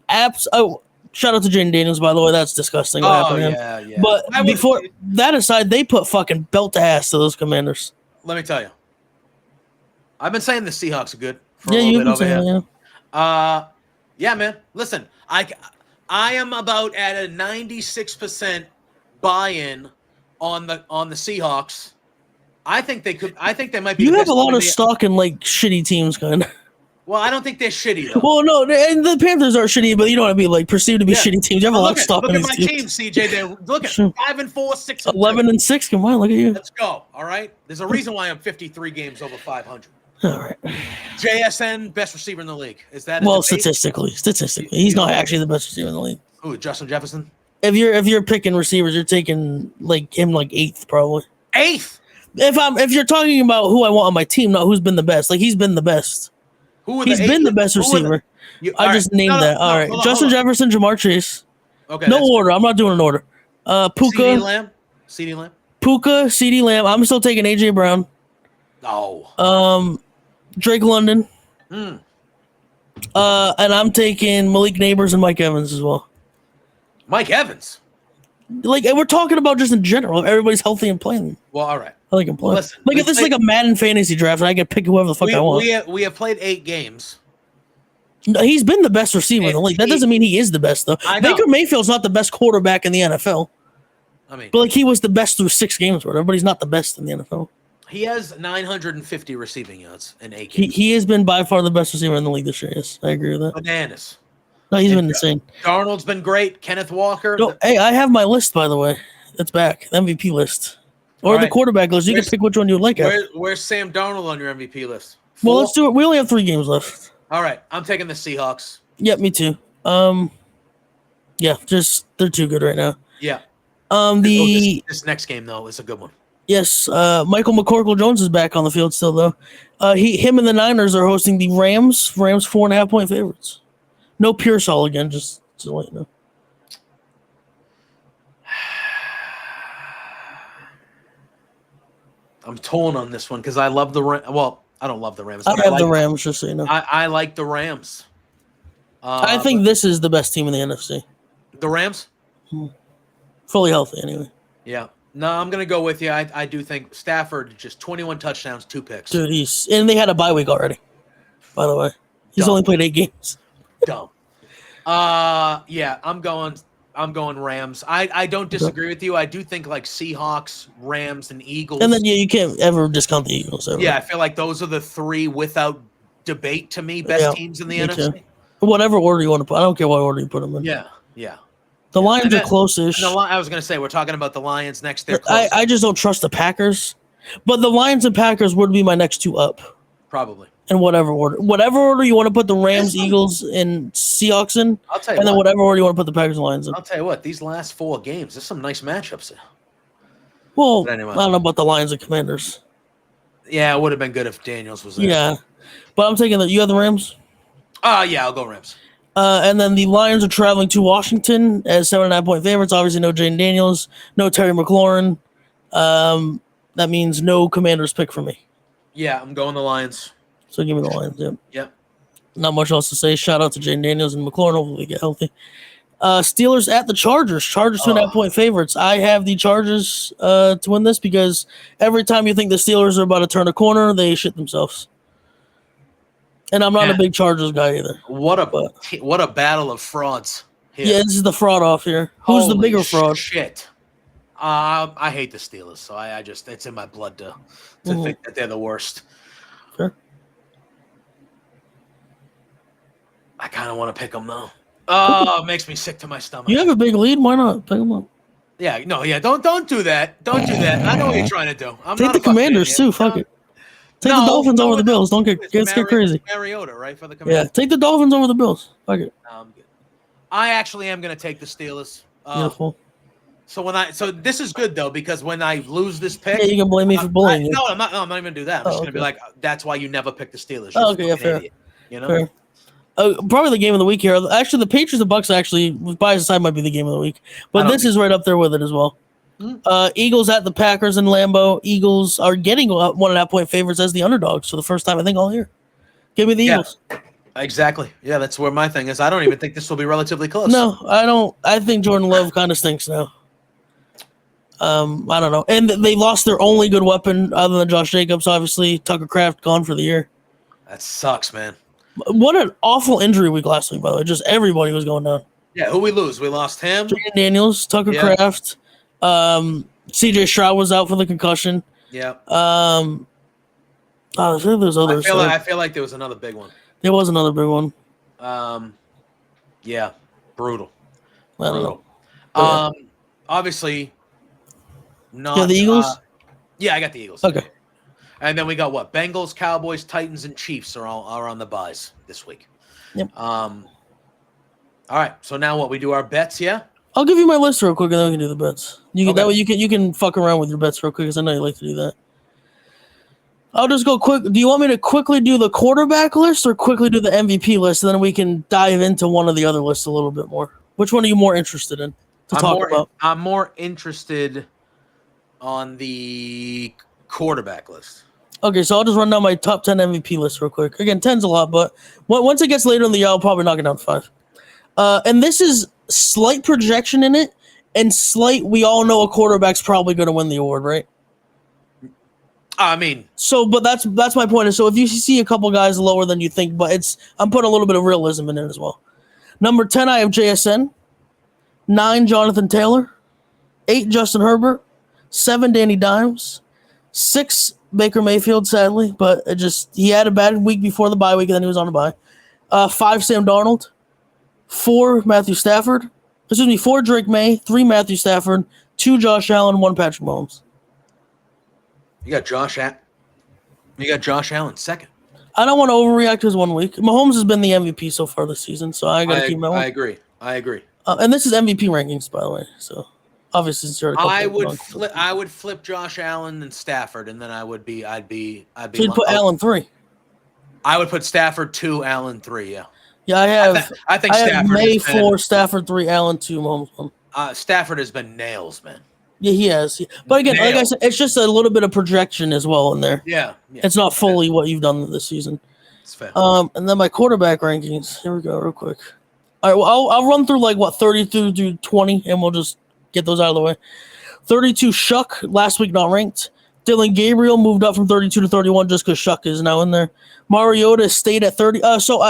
shout out to Jaden Daniels, by the way. That's disgusting. What happened to him. Yeah. But before that aside, they put fucking belt to ass to those Commanders. Let me tell you, I've been saying the Seahawks are good for Yeah, a you've little been bit over saying here. Yeah, man. Listen, I am about at a 96% buy-in on the Seahawks. I think they could. I think they might be. You the have best a lot team of stock in like shitty teams, kind of. Well, I don't think they're shitty though. Well, no, and the Panthers are shitty, but you don't want to be like perceived to be shitty teams. You have a lot of stock in Look these at my teams. team, CJ. They're look at 5-4, 6-2. 11-6. Come on, look at you. Let's go. All right. There's a reason why I'm 53 games over 500. All right. JSN, best receiver in the league. Is that Well, statistically, he's not actually the best receiver in the league. Who? Justin Jefferson. If you're picking receivers, you're taking like him like 8th probably. 8th. If you're talking about who I want on my team, not who's been the best. Like he's been the best. He's been the best receiver. I just named that. All right. Justin Jefferson, Jamar Chase. Okay. No order. I'm not doing an order. Puka. CeeDee Lamb. Puka, CeeDee Lamb. I'm still taking AJ Brown. Oh. Drake London. And I'm taking Malik Neighbors and Mike Evans as well. Mike Evans. Like, and we're talking about just in general. If everybody's healthy and playing. Well, all right. I like him playing. Listen, like if this is like a Madden fantasy draft, and I can pick whoever the fuck I want. We have played 8 games. No, he's been the best receiver in the league. That doesn't mean he is the best though. Baker Mayfield's not the best quarterback in the NFL. I mean, but like he was the best through 6 games, whatever. But he's not the best in the NFL. He has 950 receiving yards in 8 games. He has been by far the best receiver in the league this year. Yes, I agree with that. Bananas. No, he's been insane. Darnold's been great. Kenneth Walker. No, hey, I have my list, by the way. It's back. The MVP list. Or the quarterback list. You can pick which one you would like. Where's Sam Darnold on your MVP list? 4? Well, let's do it. We only have 3 games left. All right. I'm taking the Seahawks. Yep, me too. Yeah, just they're too good right now. Yeah. This next game though is a good one. Yes, Michael McCorkle-Jones is back on the field still though. Him and the Niners are hosting the Rams. Rams 4.5-point favorites. No Pearsall again, just to let you know. I'm torn on this one because I love the Rams. Well, I don't love the Rams. I have the Rams, just so you know. I like the Rams. I think this is the best team in the NFC. The Rams? Fully healthy, anyway. Yeah. No, I'm going to go with you. I do think Stafford, just 21 touchdowns, 2 picks. Dude, and they had a bye week already, by the way. He's only played 8 games. Dumb. Yeah, I'm going Rams. I don't disagree with you. I do think like Seahawks, Rams, and Eagles. And then you can't ever discount the Eagles. Ever. Yeah, I feel like those are the 3 without debate to me best teams in the NFC. Too. Whatever order you want to put. I don't care what order you put them in. Yeah. The Lions are close-ish. I was going to say we're talking about the Lions next. They're close. I just don't trust the Packers, but the Lions and Packers would be my next 2 up. Probably. In whatever order you want to put the Rams, Eagles, and Seahawks in, I'll tell you. And then whatever order you want to put the Packers and Lions in. I'll tell you what. These last 4 games, there's some nice matchups there. Well, anyway. I don't know about the Lions and Commanders. Yeah, it would have been good if Daniels was there. Yeah, but I'm taking you have the Rams. Yeah, I'll go Rams. And then the Lions are traveling to Washington as 7.5-point favorites. Obviously, no Jaden Daniels, no Terry McLaurin. That means no Commanders pick for me. Yeah, I'm going the Lions. So give me the Lions. Yep. Yep. Not much else to say. Shout out to Jaden Daniels and McLaurin. Hopefully, they get healthy. Steelers at the Chargers. Chargers 2.5-point favorites. I have the Chargers to win this because every time you think the Steelers are about to turn a corner, they shit themselves. And I'm not a big Chargers guy either. What a battle of frauds here. Yeah, this is the fraud off here. Who's the bigger fraud? Shit. I hate the Steelers, so I just it's in my blood to think that they're the worst. Sure. I kind of want to pick them though. Oh, it makes me sick to my stomach. You have a big lead. Why not pick them up? Yeah, no, yeah. Don't do that. Don't do that. I know what you're trying to do. Take the Commanders too. Fuck it. Take the Dolphins over the Bills. Don't get crazy. Mariota, right, for the Commanders. Yeah, take the Dolphins over the Bills. Fuck it. I'm good. I actually am going to take the Steelers. Beautiful. So this is good though because when I lose this pick, yeah, you can blame me for bullying. No, I'm not. No, I'm not even going to do that. I'm just going to be like, that's why you never pick the Steelers. Oh, okay, yeah, fair. Idiot, you know. Fair. Probably the game of the week here. Actually, the Patriots and Bucks actually, biased aside, might be the game of the week. But this is right up there with it as well. Eagles at the Packers in Lambeau. Eagles are getting 1.5-point favorites as the underdogs for the first time, I think, all year. Give me the Eagles. Exactly. Yeah, that's where my thing is. I don't even think this will be relatively close. No, I don't. I think Jordan Love kind of stinks now. I don't know. And they lost their only good weapon other than Josh Jacobs, obviously. Tucker Kraft gone for the year. That sucks, man. What an awful injury week last week, by the way. Just everybody was going down. Yeah, who we lose? We lost him. Jaden Daniels, Tucker Kraft. CJ Stroud was out for the concussion. Yeah. I think there's others. I feel like there was another big one. There was another big one. Yeah. Brutal. I don't know. Obviously not. Yeah, the Eagles? Yeah, I got the Eagles. Okay. And then we got what? Bengals, Cowboys, Titans, and Chiefs are on the buys this week. Yep. All right. So now what? We do our bets, yeah? I'll give you my list real quick, and then we can do the bets. That way you can fuck around with your bets real quick, because I know you like to do that. I'll just go quick. Do you want me to quickly do the quarterback list or quickly do the MVP list, and then we can dive into one of the other lists a little bit more? Which one are you more interested in to talk about? I'm more interested on the quarterback list. Okay, so I'll just run down my top 10 MVP list real quick. Again, 10's a lot, but once it gets later in the year, I'll probably knock it down to 5. And this is slight projection in it, and slight, we all know a quarterback's probably going to win the award, right? I mean. So, but that's my point. So if you see a couple guys lower than you think, but I'm putting a little bit of realism in it as well. Number 10, I have JSN. 9, Jonathan Taylor. 8, Justin Herbert. 7, Danny Dimes. 6, Baker Mayfield, sadly, but he had a bad week before the bye week, and then he was on a bye. 5, Sam Darnold. 4, Matthew Stafford. 4, Drake May. 3, Matthew Stafford. 2, Josh Allen. 1, Patrick Mahomes. You got Josh Allen second. I don't want to overreact because 1 week. Mahomes has been the MVP so far this season, so I got to keep my one. I agree. And this is MVP rankings, by the way. So obviously, since you're I would flip Josh Allen and Stafford, and then I'd be. So you'd put Allen 3. I would put Stafford 2, Allen 3. Yeah. Yeah, I think Stafford. May 4, Stafford 3, Allen 2, Mahomes 1. Stafford has been nails, man. Yeah, he has. But again, like I said, it's just a little bit of projection as well in there. Yeah. It's not fully what you've done this season. It's fair. And then my quarterback rankings. Here we go, real quick. All right, well, I'll run through 32 through 20, and we'll just get those out of the way. 32, Shuck, last week not ranked. Dylan Gabriel moved up from 32 to 31 just because Shuck is now in there. Mariota stayed at 30. So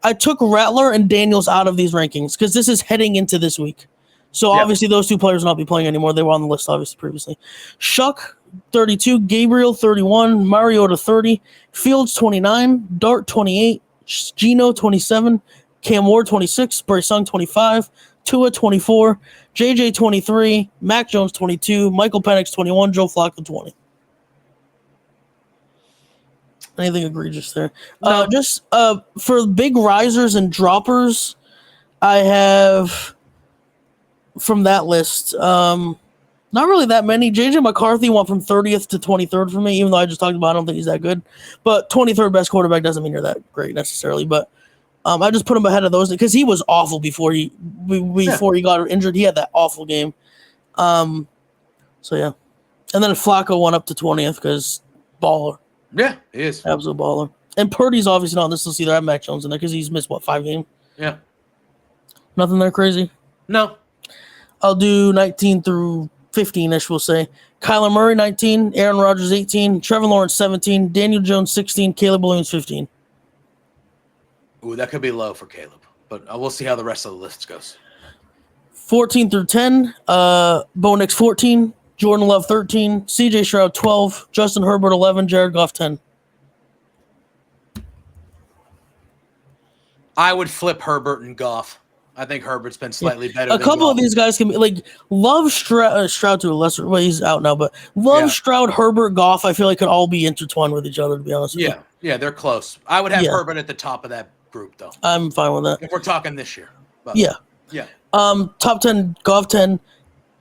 I took Rattler and Daniels out of these rankings because this is heading into this week. So obviously those two players will not be playing anymore. They were on the list obviously previously. Shuck 32, Gabriel 31, Mariota 30, Fields 29, Dart 28, Geno 27, Cam Ward 26, Bryce Young 25, Tua 24, JJ 23, Mac Jones 22, Michael Penix 21, Joe Flacco 20. Anything egregious there? No. Just for big risers and droppers, I have from that list, not really that many. JJ McCarthy went from 30th to 23rd for me, even though I just talked about I don't think he's that good. But 23rd best quarterback doesn't mean you're that great necessarily. But I just put him ahead of those because he was awful before he got injured. He had that awful game. So yeah, and then Flacco went up to 20th because baller. Yeah, he is absolute baller. And Purdy's obviously not on this list either. I have Mac Jones in there because he's missed 5 games. Yeah. Nothing there crazy? No. I'll do 19 through 15-ish, we'll say. Kyler Murray, 19. Aaron Rodgers, 18. Trevor Lawrence, 17. Daniel Jones, 16. Caleb Williams, 15. Ooh, that could be low for Caleb. But we'll see how the rest of the list goes. 14 through 10. Bo Nix, 14. Jordan Love, 13. CJ Stroud, 12. Justin Herbert, 11. Jared Goff, 10. I would flip Herbert and Goff. I think Herbert's been slightly better. A couple of these guys can be like Love, Stroud to a lesser. Well, he's out now, but Love, Stroud, Herbert, Goff. I feel like could all be intertwined with each other. To be honest, with you. Yeah, they're close. I would have Herbert at the top of that group, though. I'm fine with that. If we're talking this year, but, yeah. Top 10, Goff 10,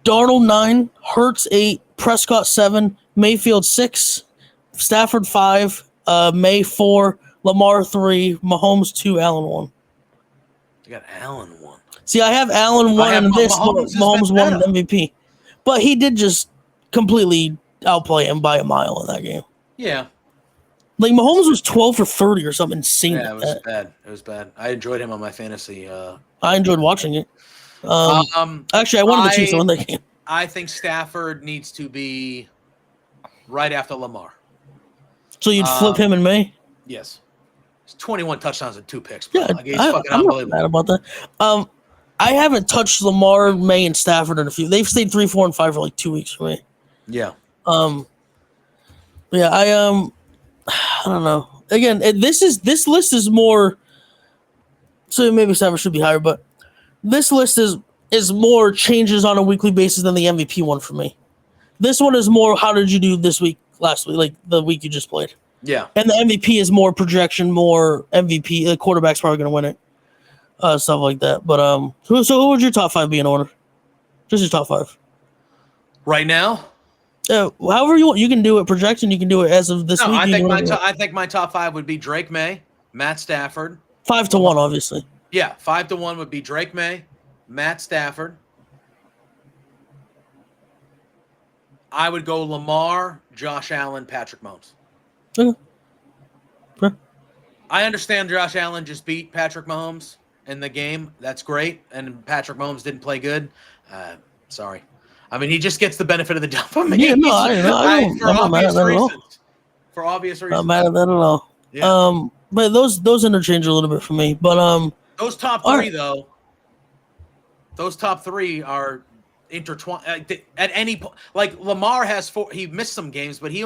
Darnold 9, Hurts 8, Prescott 7, Mayfield 6, Stafford 5, May 4, Lamar 3, Mahomes 2, Allen 1. You got Allen 1. See, I have Allen 1 and this, Mahomes 1 and MVP. But he did just completely outplay him by a mile in that game. Yeah. Like, Mahomes was 12 for 30 or something insane. Yeah, it was bad. It was bad. I enjoyed him on my fantasy. I enjoyed watching it. Actually, I wanted the Chiefs to win that game. I think Stafford needs to be right after Lamar. So you'd flip him in May? Yes. It's 21 touchdowns and 2 picks. Bro. Yeah, he's fucking unbelievable. I'm not mad about that. I haven't touched Lamar, May, and Stafford in a few. They've stayed 3, 4, and 5 for like 2 weeks for me. Yeah. Yeah, I don't know. Again, this list is more. So maybe Stafford should be higher, but this list is more changes on a weekly basis than the MVP one for me. This one is more how did you do this week, last week, like the week you just played. Yeah. And the MVP is more projection, more MVP. The quarterback's probably going to win it. Stuff like that. But so who would your top 5 be in order? Just your top 5. Right now? However you want. You can do it projection. You can do it as of this week. I think my top 5 would be Drake May, Matt Stafford. 5-1, obviously. Yeah, 5-1 would be Drake May, Matt Stafford. I would go Lamar, Josh Allen, Patrick Mahomes. Okay. Sure. I understand Josh Allen just beat Patrick Mahomes in the game. That's great. And Patrick Mahomes didn't play good. Sorry. I mean, he just gets the benefit of the doubt from me. Yeah, no, I'm not mad at that at all. For obvious reasons. Not mad at that at all. Yeah. But those interchange a little bit for me. But those top 3 though. Those top 3 are intertwined at any point. Like Lamar has 4. He missed some games, but he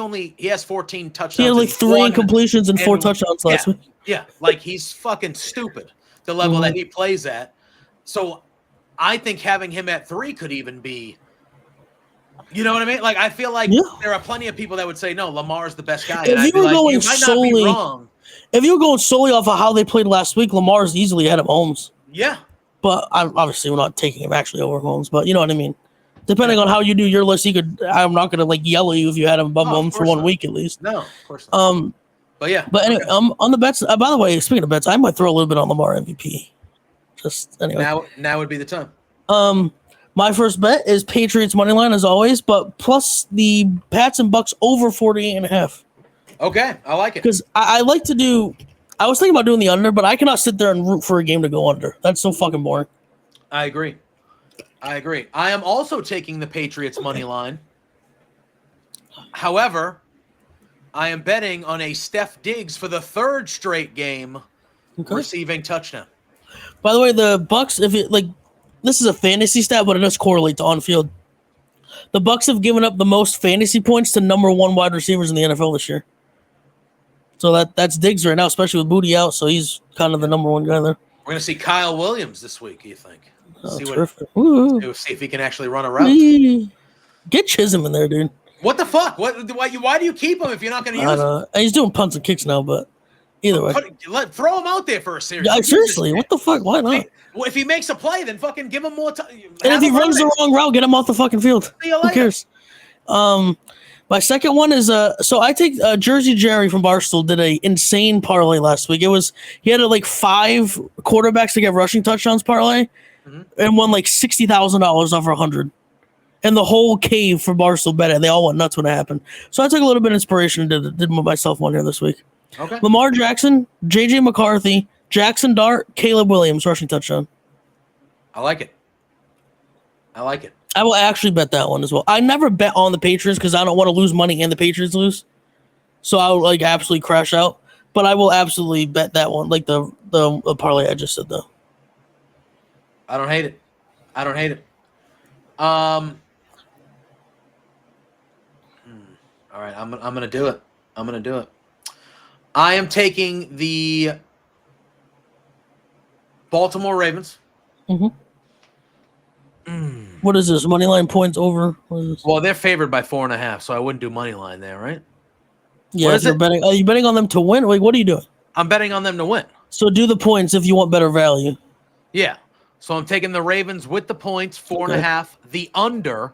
has 14 touchdowns. He had like 3 completions and 4 touchdowns last week. Yeah, like he's fucking stupid. The level that he plays at. So I think having him at 3 could even be. You know what I mean? Like, I feel like there are plenty of people that would say, no, Lamar's the best guy. If you were going solely off of how they played last week, Lamar's easily ahead of Mahomes. Yeah. But obviously, we're not taking him actually over Mahomes. But you know what I mean? Depending on how you do your list, I'm not going to like yell at you if you had him above Mahomes for 1 week at least. No, of course not. But yeah. But anyway, on the bets. By the way, speaking of bets, I might throw a little bit on Lamar MVP. Just anyway. Now would be the time. My first bet is Patriots money line as always, but plus the Pats and Bucks over 48.5. Okay, I like it. Because I like to do. I was thinking about doing the under, but I cannot sit there and root for a game to go under. That's so fucking boring. I agree. I am also taking the Patriots money line. However, I am betting on a Steph Diggs for the 3rd straight game receiving touchdown. By the way, the Bucks, if it like. This is a fantasy stat, but it does correlate to on-field. The Bucks have given up the most fantasy points to number 1 wide receivers in the NFL this year. So that's Diggs right now, especially with Booty out. So he's kind of the number 1 guy there. We're gonna see Kyle Williams this week. You think? See if he can actually run a route. Get Chisholm in there, dude. What the fuck? Why do you keep him if you're not gonna use him? He's doing punts and kicks now, but either way, throw him out there for a series. Yeah, seriously, what the fuck? Why not? Well, if he makes a play, then fucking give him more time. And if he runs the wrong route, get him off the fucking field. Who cares? My second one is so I take Jersey Jerry from Barstool did a insane parlay last week. He had like 5 quarterbacks to get rushing touchdowns parlay, and won like $60,000 off 100. And the whole cave for Barstool bet it. They all went nuts when it happened. So I took a little bit of inspiration and did myself one here this week. Okay. Lamar Jackson, JJ McCarthy, Jackson Dart, Caleb Williams rushing touchdown. I like it. I like it. I will actually bet that one as well. I never bet on the Patriots because I don't want to lose money and the Patriots lose. So I would like absolutely crash out. But I will absolutely bet that one, like the parlay I just said though. I don't hate it. I don't hate it. All right, I'm gonna do it. I'm gonna do it. I am taking the Baltimore Ravens. Mm-hmm. What is this? Moneyline points over? Well, they're favored by 4.5, so I wouldn't do money line there, right? Yeah, you're betting. Are you betting on them to win? Like, what are you doing? I'm betting on them to win. So do the points if you want better value. Yeah. So I'm taking the Ravens with the points, 4.5, the under,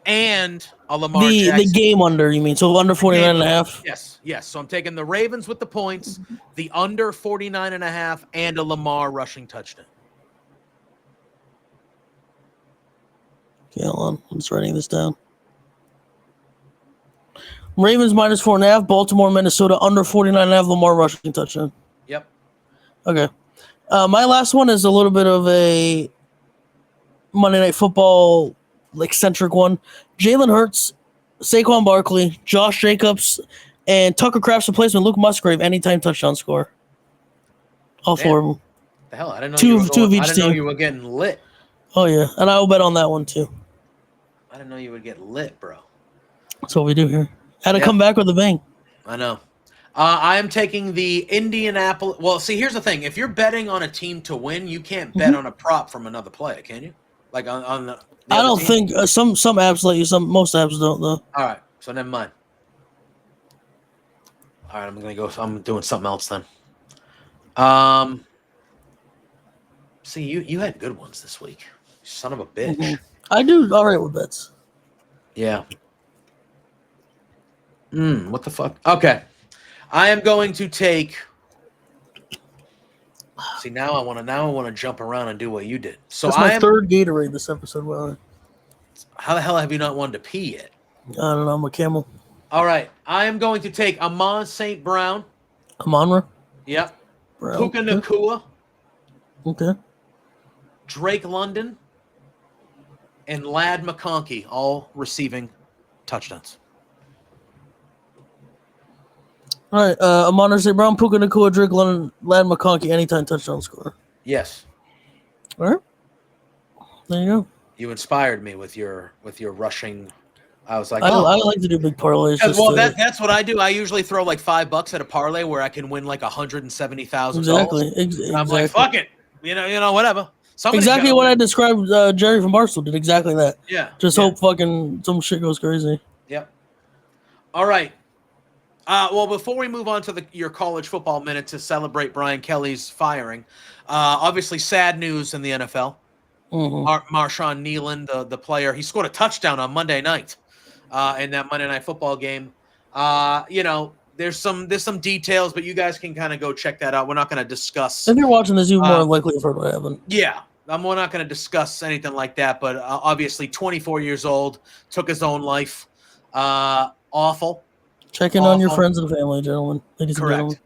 and a Lamar Jackson. The game under, you mean? So under 49.5? Yes. So I'm taking the Ravens with the points, the under 49.5, and a Lamar rushing touchdown. Okay, hold on. I'm just writing this down. Ravens minus 4.5, Baltimore, Minnesota under 49.5, Lamar rushing touchdown. Yep. Okay. My last one is a little bit of a Monday Night Football eccentric one. Jalen Hurts, Saquon Barkley, Josh Jacobs, and Tucker Kraft's replacement, Luke Musgrave, anytime touchdown score. All four of them. The hell, I didn't know I didn't know you were getting lit. Oh yeah, and I will bet on that one too. I didn't know you would get lit, bro. That's what we do here. Had to come back with a bang. I know. I am taking the Indianapolis. Well, see, here's the thing. If you're betting on a team to win, you can't bet on a prop from another player, can you? Like on the I don't think some apps let you. Most apps don't though. All right, so never mind. All right, I'm gonna go. I'm doing something else then. See, you had good ones this week. Son of a bitch. Mm-hmm. I do all right with bets. Yeah. What the fuck? Okay. I am going to take. See, now I want to jump around and do what you did. So that's my third Gatorade this episode. Well, how the hell have you not wanted to pee yet? I don't know. I'm a camel. All right. I am going to take Amon St. Brown. Amonra? Yep. Brown. Puka Nacua. Okay. Drake London. And Lad McConkey, all receiving touchdowns. All right. Amon St. Brown, Puka Nacua, Drake London, Lad McConkey, anytime touchdown score. Yes. All right. There you go. You inspired me with your rushing. I was like, I like to do big parlays. Well, that's what I do. I usually throw like $5 at a parlay where I can win like $170,000. Exactly. I'm like, fuck it. You know, whatever. Exactly what I described. Jerry from Barstool did exactly that. Yeah. Just hope fucking some shit goes crazy. Yep. All right. Well, before we move on to your college football minute to celebrate Brian Kelly's firing, obviously sad news in the NFL. Mm-hmm. Marshawn Nealon, the player, he scored a touchdown on Monday night in that Monday Night Football game. There's some details, but you guys can kind of go check that out. We're not going to discuss. If you're watching this, you're more likely to have heard what happened. Yeah. We're not going to discuss anything like that, but obviously 24 years old, took his own life. Awful. Check in on your friends and family, gentlemen. Ladies and gentlemen.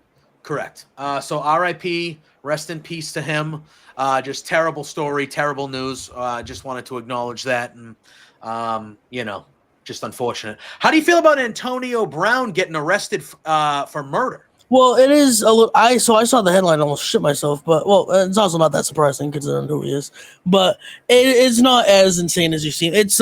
Correct. So RIP, rest in peace to him. Just terrible story, terrible news. Just wanted to acknowledge that. And, just unfortunate. How do you feel about Antonio Brown getting arrested for murder? Well, it is a little. I saw the headline, almost shit myself. But it's also not that surprising considering who he is. But it's not as insane as you seem. It's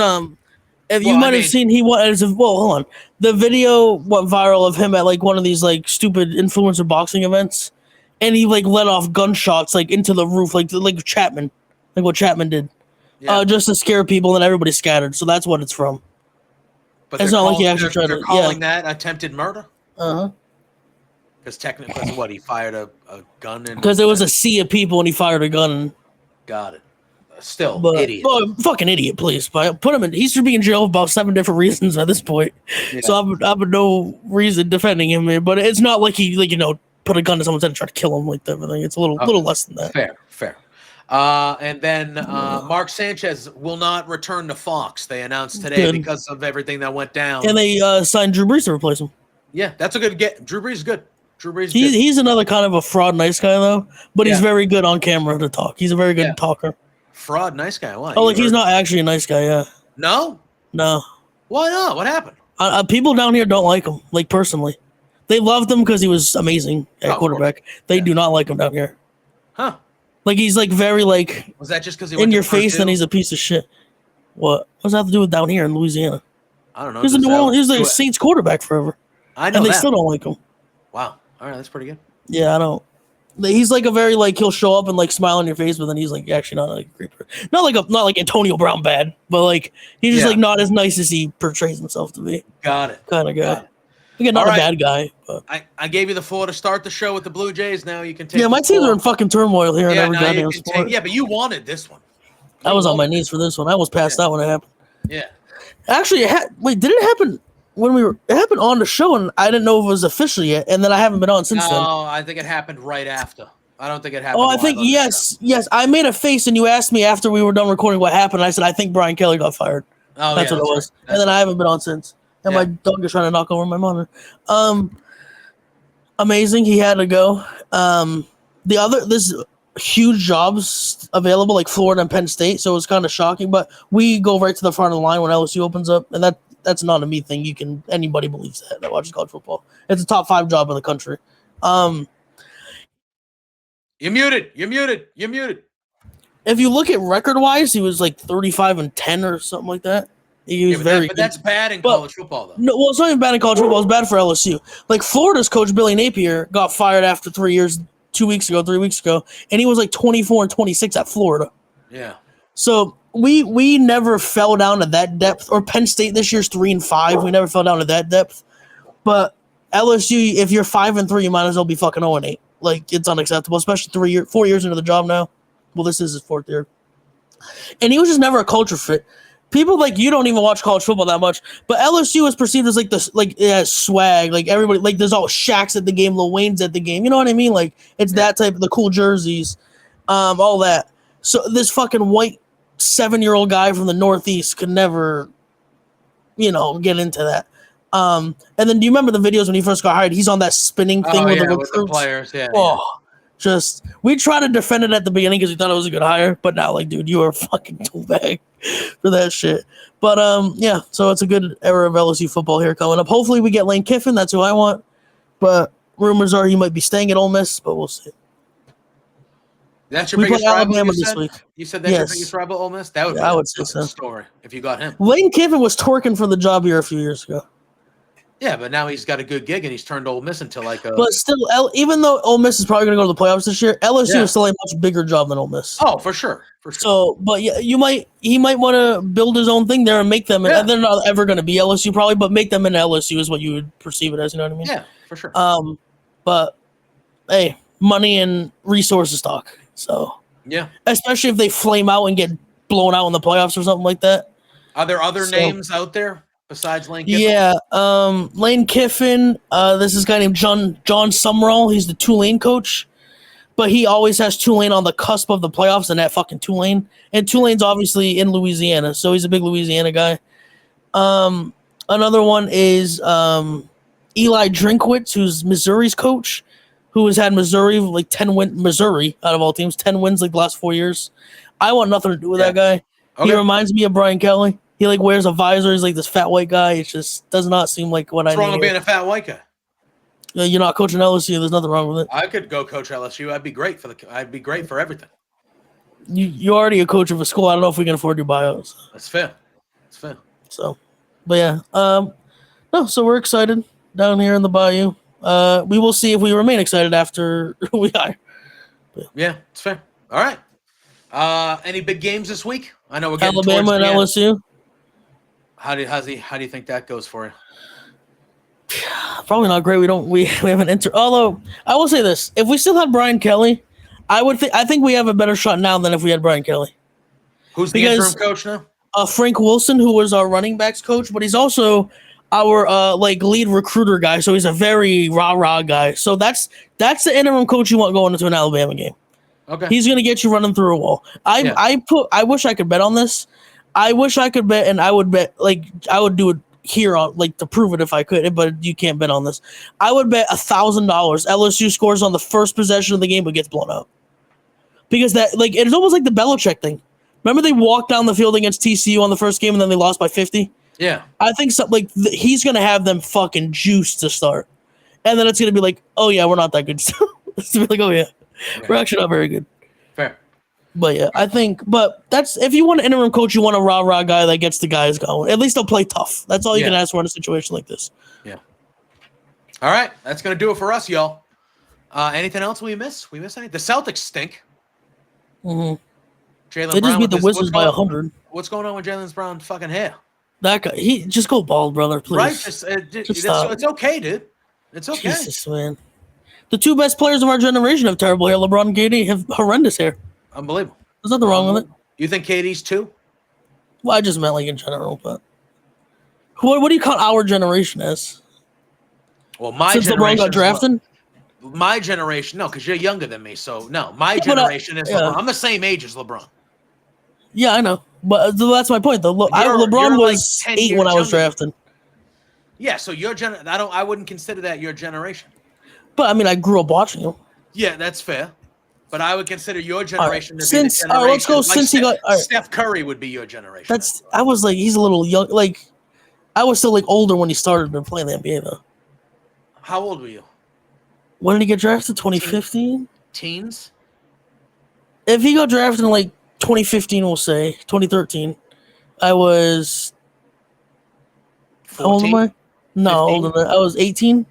If you might have seen, hold on. The video went viral of him at like one of these like stupid influencer boxing events, and he like let off gunshots like into the roof, like Chapman, like what Chapman did, just to scare people, and everybody scattered. So that's what it's from. But it's not like he actually tried to. They're calling that attempted murder. Uh-huh. Because technically, what, he fired a gun? Because there was a sea of people and he fired a gun. Got it. Still, idiot. Fucking idiot, please. Put him in. He should be in jail for about 7 different reasons at this point. Yeah. So I have no reason defending him, but it's not like he, put a gun to someone's head and try to kill him like that. It's a little less than that. Fair. And then Mark Sanchez will not return to Fox. They announced today because of everything that went down. And they signed Drew Brees to replace him. Yeah, that's a good get. Drew Brees is good. He's another kind of a fraud, nice guy though, but he's very good on camera to talk. He's a very good talker. fraud, nice guy. Why? Oh, like he's not actually a nice guy. Yeah. No. No. Why not? What happened? People down here don't like him. Like personally, they loved him because he was amazing at quarterback. They do not like him down here. Huh? Like he's like very like. Was that just because he in your face? And he's a piece of shit. What does that have to do with down here in Louisiana? I don't know. He was the Saints quarterback forever. I know, and they still don't like him. Wow. All right, that's pretty good. Yeah, I don't. He's like a very like he'll show up and like smile on your face, but then he's like actually not like a great person. Not like Antonio Brown bad, but like he's just like not as nice as he portrays himself to be. Got it. Kind of guy. Again, not a bad guy. But. I gave you the floor to start the show with the Blue Jays. Now you can take. Yeah, my teams are in fucking turmoil here in every goddamn sport. Yeah, but you wanted this one. I was on my knees for this one. I was passed out when it happened. Yeah. Actually, did it happen when it happened on the show, and I didn't know if it was official yet, and then I haven't been on since then. No, I think it happened right after. I don't think it happened. Oh, I think yes. I made a face, and you asked me after we were done recording what happened. And I said I think Brian Kelly got fired. Oh, that's what it was. Right. And then I haven't been on since. And my dog is trying to knock over my monitor. Amazing. He had to go. There's huge jobs available like Florida and Penn State, so it's kind of shocking. But we go right to the front of the line when LSU opens up, and that's not a me thing. Anybody believes that watches college football. It's a top 5 job in the country. You're muted. If you look at record-wise, he was like 35-10 or something like that. He was but that's bad in college football, though. No, well, it's not even bad in college football. It's bad for LSU. Like Florida's coach Billy Napier got fired after 3 years, 3 weeks ago, and he was like 24-26 at Florida. Yeah. So we never fell down to that depth. Or Penn State this year's 3-5. We never fell down to that depth. But LSU, if you're 5-3, you might as well be fucking 0-8. Like it's unacceptable, especially 4 years into the job now. Well, this is his 4th year, and he was just never a culture fit. People like you don't even watch college football that much, but LSU is perceived as like this, like it has swag, like everybody, like there's all Shaqs at the game, Lil Wayne's at the game. You know what I mean? Like it's that type of the cool jerseys, all that. So this fucking white 7-year-old guy from the Northeast could never, get into that. And then do you remember the videos when he first got hired? He's on that spinning thing with the players. Yeah. Just we tried to defend it at the beginning because we thought it was a good hire, but now, like, dude, you are a fucking toolbag for that shit. But so it's a good era of LSU football here coming up. Hopefully, we get Lane Kiffin. That's who I want. But rumors are he might be staying at Ole Miss, but we'll see. That's your biggest rival this week. You said that's your biggest rival, Ole Miss. That would be I would say so. Story if you got him. Lane Kiffin was twerking for the job here a few years ago. Yeah, but now he's got a good gig and he's turned Ole Miss into like a. But still, even though Ole Miss is probably going to go to the playoffs this year, LSU is still a much bigger job than Ole Miss. Oh, for sure. So, but he might want to build his own thing there and make them. And they're not ever going to be LSU probably, but make them into LSU is what you would perceive it as. You know what I mean? Yeah, for sure. But hey, money and resources talk. So yeah, especially if they flame out and get blown out in the playoffs or something like that. Are there other names out there? Besides Lane Kiffin? Yeah, Lane Kiffin. This is a guy named John Summerall. He's the Tulane coach, but he always has Tulane on the cusp of the playoffs and that fucking Tulane. And Tulane's obviously in Louisiana, so he's a big Louisiana guy. Another one is Eli Drinkwitz, who's Missouri's coach, who has had Missouri like 10 win Missouri out of all teams, 10 wins like the last 4 years. I want nothing to do with that guy. Okay. He reminds me of Brian Kelly. He like wears a visor. He's like this fat white guy. It just does not seem like what I need. What's wrong with being a fat white guy? You're not coaching LSU. There's nothing wrong with it. I could go coach LSU. I'd be great for everything. You're already a coach of a school. I don't know if we can afford your buyouts. That's fair. So, but yeah. No. So we're excited down here in the Bayou. We will see if we remain excited after we hire. Yeah, it's fair. All right. Any big games this week? I know we're getting Alabama and LSU. How do you think that goes for you? Probably not great. We haven't entered. Although I will say this: if we still had Brian Kelly, I think we have a better shot now than if we had Brian Kelly. Who's the interim coach now? Frank Wilson, who was our running backs coach, but he's also our lead recruiter guy. So he's a very rah guy. So that's the interim coach you want going into an Alabama game. Okay, he's gonna get you running through a wall. I wish I could bet on this. I wish I could bet, and I would bet I would do it here on to prove it if I could, but you can't bet on this. I would bet $1,000 LSU scores on the first possession of the game but gets blown out, because that it's almost like the Belichick thing. Remember they walked down the field against TCU on the first game and then they lost by 50? Yeah. I think he's going to have them fucking juiced to start. And then it's going to be like, oh, yeah, we're not that good. It's going to be like, oh, yeah, we're actually not very good. Fair. But, yeah, but that's, if you want an interim coach, you want a rah-rah guy that gets the guys going. At least they'll play tough. That's all you can ask for in a situation like this. Yeah. All right. That's going to do it for us, y'all. Anything else we miss? We miss anything? The Celtics stink. Mm-hmm. Jaylen They Brown just beat the Wizards by 100. What's going on with Jaylen Brown's fucking hair? That guy, he just go bald, brother, please. Right? It's okay, dude. It's okay. Jesus, man. The two best players of our generation have terrible hair. LeBron and KD have horrendous hair. Unbelievable. There's nothing wrong with it. You think KD's too? Well, I just meant like in general, but what do you call our generation as? Well, my since generation LeBron got drafted. My generation, no, because you're younger than me. So no, my generation is LeBron. I'm the same age as LeBron. Yeah, I know, but that's my point. Though, LeBron was like 8 when I was drafted. Yeah, so your I wouldn't consider that your generation. But I mean, I grew up watching him. Yeah, that's fair. But I would consider your generation to be the generation. Let's go. Since he got Steph Curry would be your generation. I was like, he's a little young. Like, I was still like older when he started to play in the NBA though. How old were you? When did he get drafted? 2015. Teens. If he got drafted in like 2015, we'll say 2013. I was. 14? How old am I? No, 15? Older than I was 18.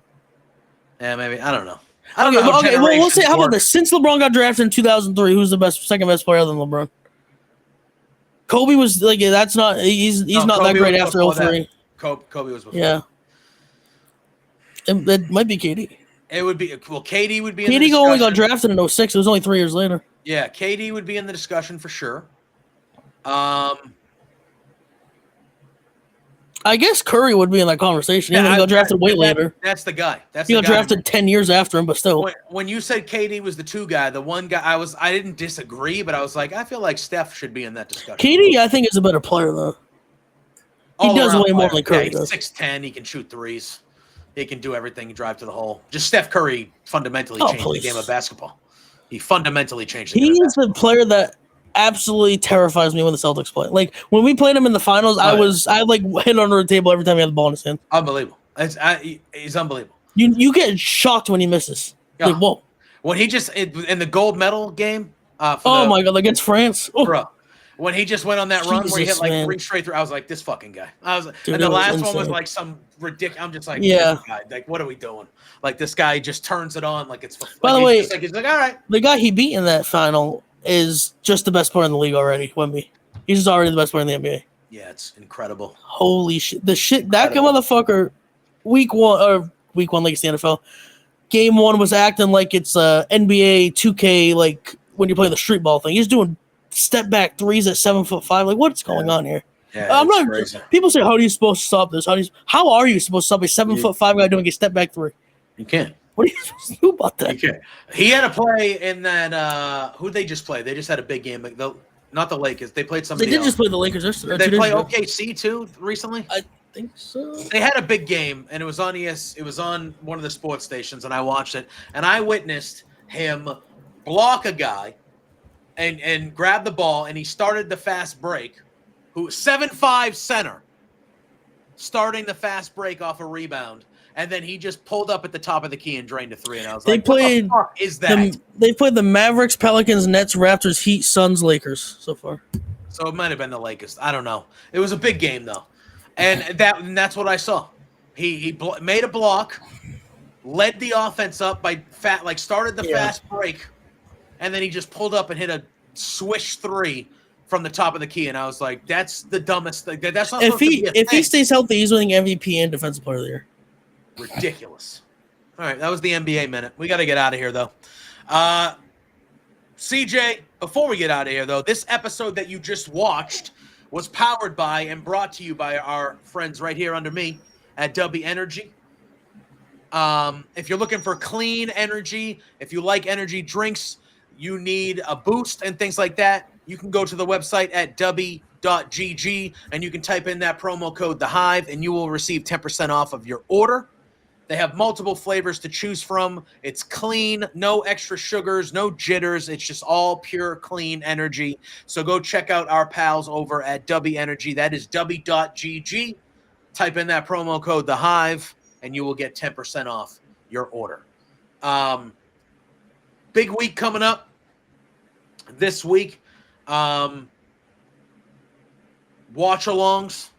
Yeah, maybe. I don't know. Okay, well, we'll say. How about this? Since LeBron got drafted in 2003, who's the second best player than LeBron? Kobe was like, that's not. He's not that great after 03. Kobe was before. Yeah. It might be KD. It would be KD would be. KD only got drafted in 06. It was only 3 years later. Yeah, KD would be in the discussion for sure. I guess Curry would be in that conversation. Yeah, he got drafted way later. That's the guy. He got drafted 10 years after him, but still. When you said KD was the 2 guy, the 1 guy, I didn't disagree, but I was like, I feel like Steph should be in that discussion. KD, I think, is a better player though. He does way more than Curry does. 6'10", he can shoot threes. He can do everything, drive to the hole. Just Steph Curry fundamentally changed the game of basketball. He fundamentally changed the game of basketball. He's the player that absolutely terrifies me when the Celtics play. Like when we played him in the finals, I like hit under the table every time he had the ball in his hand. Unbelievable. He's unbelievable. You get shocked when he misses. Yeah. Like, whoa. When he just in the gold medal game. My God, against France. Oh. Bro. When he just went on that run where he hit like 3 straight through, I was like, this fucking guy. Dude, and the last one was like some ridiculous. I'm just like, yeah. Like, what are we doing? Like, this guy just turns it on like it's. By the way, he's like, all right. The guy he beat in that final is just the best player in the league already. Wemby. He's just already the best player in the NBA. Yeah, it's incredible. Holy shit! That motherfucker. Week one, like it's the NFL. Game 1 was acting like it's NBA 2K, like when you're playing the street ball thing. He's doing step back threes at 7'5". Like, what's going on here? Yeah, I'm not. Crazy. People say, "How are you supposed to stop this? How are you supposed to stop a 7'5" guy doing a step back 3?" You can't. What are you supposed to do about that? You can't. He had a play in that. Who they just played? They just had a big game. Not the Lakers. They played somebody. They did just play the Lakers. Did they play OKC too recently? I think so. They had a big game, and it was on It was on one of the sports stations, and I watched it, and I witnessed him block a guy. And grabbed the ball, and he started the fast break. 7'5" center, starting the fast break off a rebound, and then he just pulled up at the top of the key and drained a 3. And I was what the fuck is that? They played the Mavericks, Pelicans, Nets, Raptors, Heat, Suns, Lakers so far. So it might have been the Lakers. I don't know. It was a big game though, and that's what I saw. He made a block, led the offense up by started the fast break. And then he just pulled up and hit a swish 3 from the top of the key, and I was like, "That's the dumbest thing. That's not." If he stays healthy, he's winning MVP and Defensive Player of the Year. Ridiculous. All right, that was the NBA minute. We got to get out of here though. CJ, before we get out of here though, this episode that you just watched was powered by and brought to you by our friends right here under me at W Energy. If you're looking for clean energy, if you like energy drinks, you need a boost and things like that, you can go to the website at w.gg and you can type in that promo code The Hive and you will receive 10% off of your order. They have multiple flavors to choose from. It's clean, no extra sugars, no jitters. It's just all pure, clean energy. So go check out our pals over at W Energy. That is W.GG. Type in that promo code, The Hive, and you will get 10% off your order. Big week coming up this week. Watch-alongs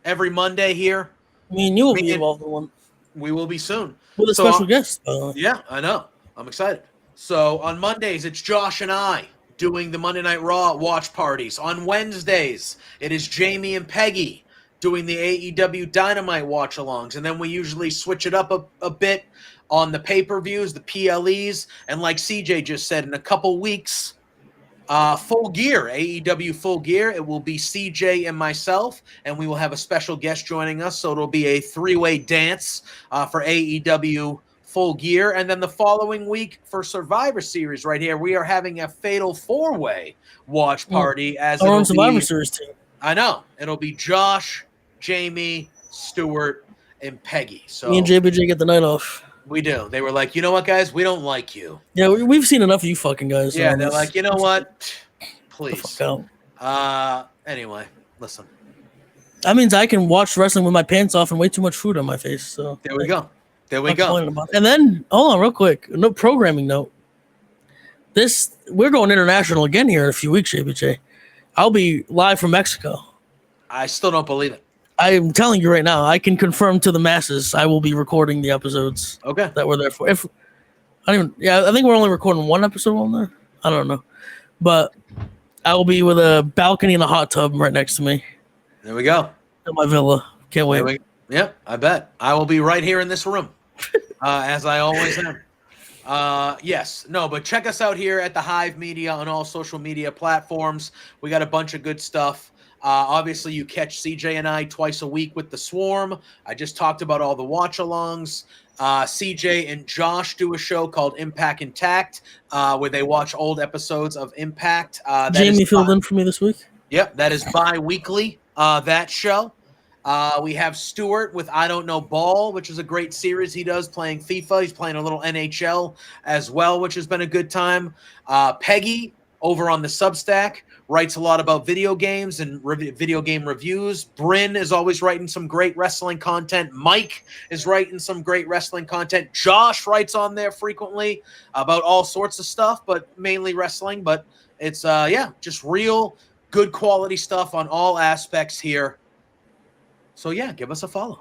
every Monday here. Me and you will be involved in one. We will be soon. With a special guest. Yeah, I know. I'm excited. So on Mondays, it's Josh and I doing the Monday Night Raw watch parties. On Wednesdays, it is Jamie and Peggy doing the AEW Dynamite watch-alongs. And then we usually switch it up a bit on the pay-per-views, the PLEs. And like CJ just said, in a couple weeks, Full Gear, AEW Full Gear. It will be CJ and myself, and we will have a special guest joining us. So it'll be a three-way dance for AEW Full Gear. And then the following week for Survivor Series right here, we are having a fatal four-way watch party. As our own Survivor Series team. I know. It'll be Josh, Jamie, Stuart, and Peggy. So me and JBJ get the night off. We do. They were like, you know what, guys? We don't like you. Yeah, we've seen enough of you fucking guys. Yeah, they're like, you know what? Please. Anyway, listen. That means I can watch wrestling with my pants off and way too much food on my face. So there we go. There we go. And then, hold on real quick. No programming note. We're going international again here in a few weeks, JBJ. I'll be live from Mexico. I still don't believe it. I'm telling you right now, I can confirm to the masses I will be recording the episodes that we're there for. I think we're only recording one episode on there. I don't know. But I will be with a balcony and a hot tub right next to me. There we go. In my villa. Can't wait. Yep, I bet. I will be right here in this room, as I always am. Yes. No, but check us out here at the Hive Media on all social media platforms. We got a bunch of good stuff. Obviously, you catch CJ and I twice a week with the Swarm. I just talked about all the watch-alongs. CJ and Josh do a show called Impact Intact, where they watch old episodes of Impact. Jamie filled in for me this week. Yep, that is bi-weekly, that show. We have Stuart with I Don't Know Ball, which is a great series he does playing FIFA. He's playing a little NHL as well, which has been a good time. Peggy over on the Substack writes a lot about video games and video game reviews. Bryn is always writing some great wrestling content. Mike is writing some great wrestling content. Josh writes on there frequently about all sorts of stuff, but mainly wrestling. But it's, just real good quality stuff on all aspects here. So, yeah, give us a follow.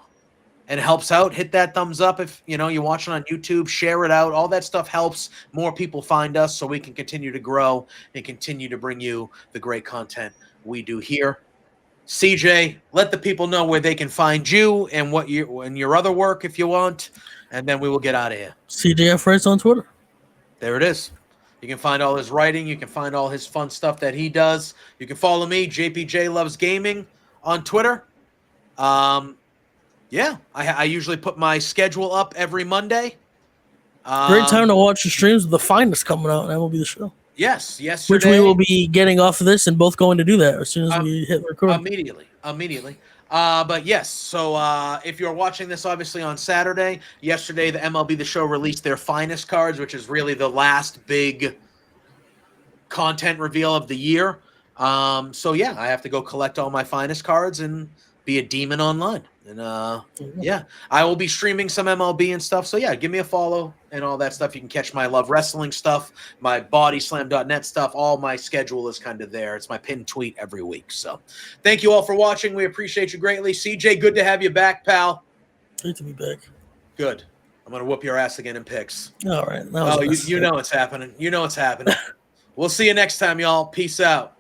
And it helps out. Hit that thumbs up if you're watching on YouTube. Share it out. All that stuff helps more people find us so we can continue to grow and continue to bring you the great content we do here. CJ, let the people know where they can find you and your other work if you want, and then we will get out of here. CJF Writes on Twitter. There it is. You can find all his writing. You can find all his fun stuff that he does. You can follow me, JPJ Loves Gaming, on Twitter. Yeah, I usually put my schedule up every Monday. Great time to watch the streams with The Finest coming out, and that will be the show. Yes. Which we will be getting off of this and both going to do that as soon as we hit record. Immediately. But yes, so if you're watching this obviously on Saturday, yesterday the MLB The Show released their Finest cards, which is really the last big content reveal of the year. So yeah, I have to go collect all my Finest cards and be a demon online. And I will be streaming some MLB and stuff. So yeah, give me a follow and all that stuff. You can catch my Love Wrestling stuff, my bodyslam.net stuff. All my schedule is kind of there. It's my pinned tweet every week. So thank you all for watching. We appreciate you greatly. CJ, good to have you back, pal. Great to be back. Good. I'm going to whoop your ass again in picks. All right. You know it's happening. We'll see you next time, y'all. Peace out.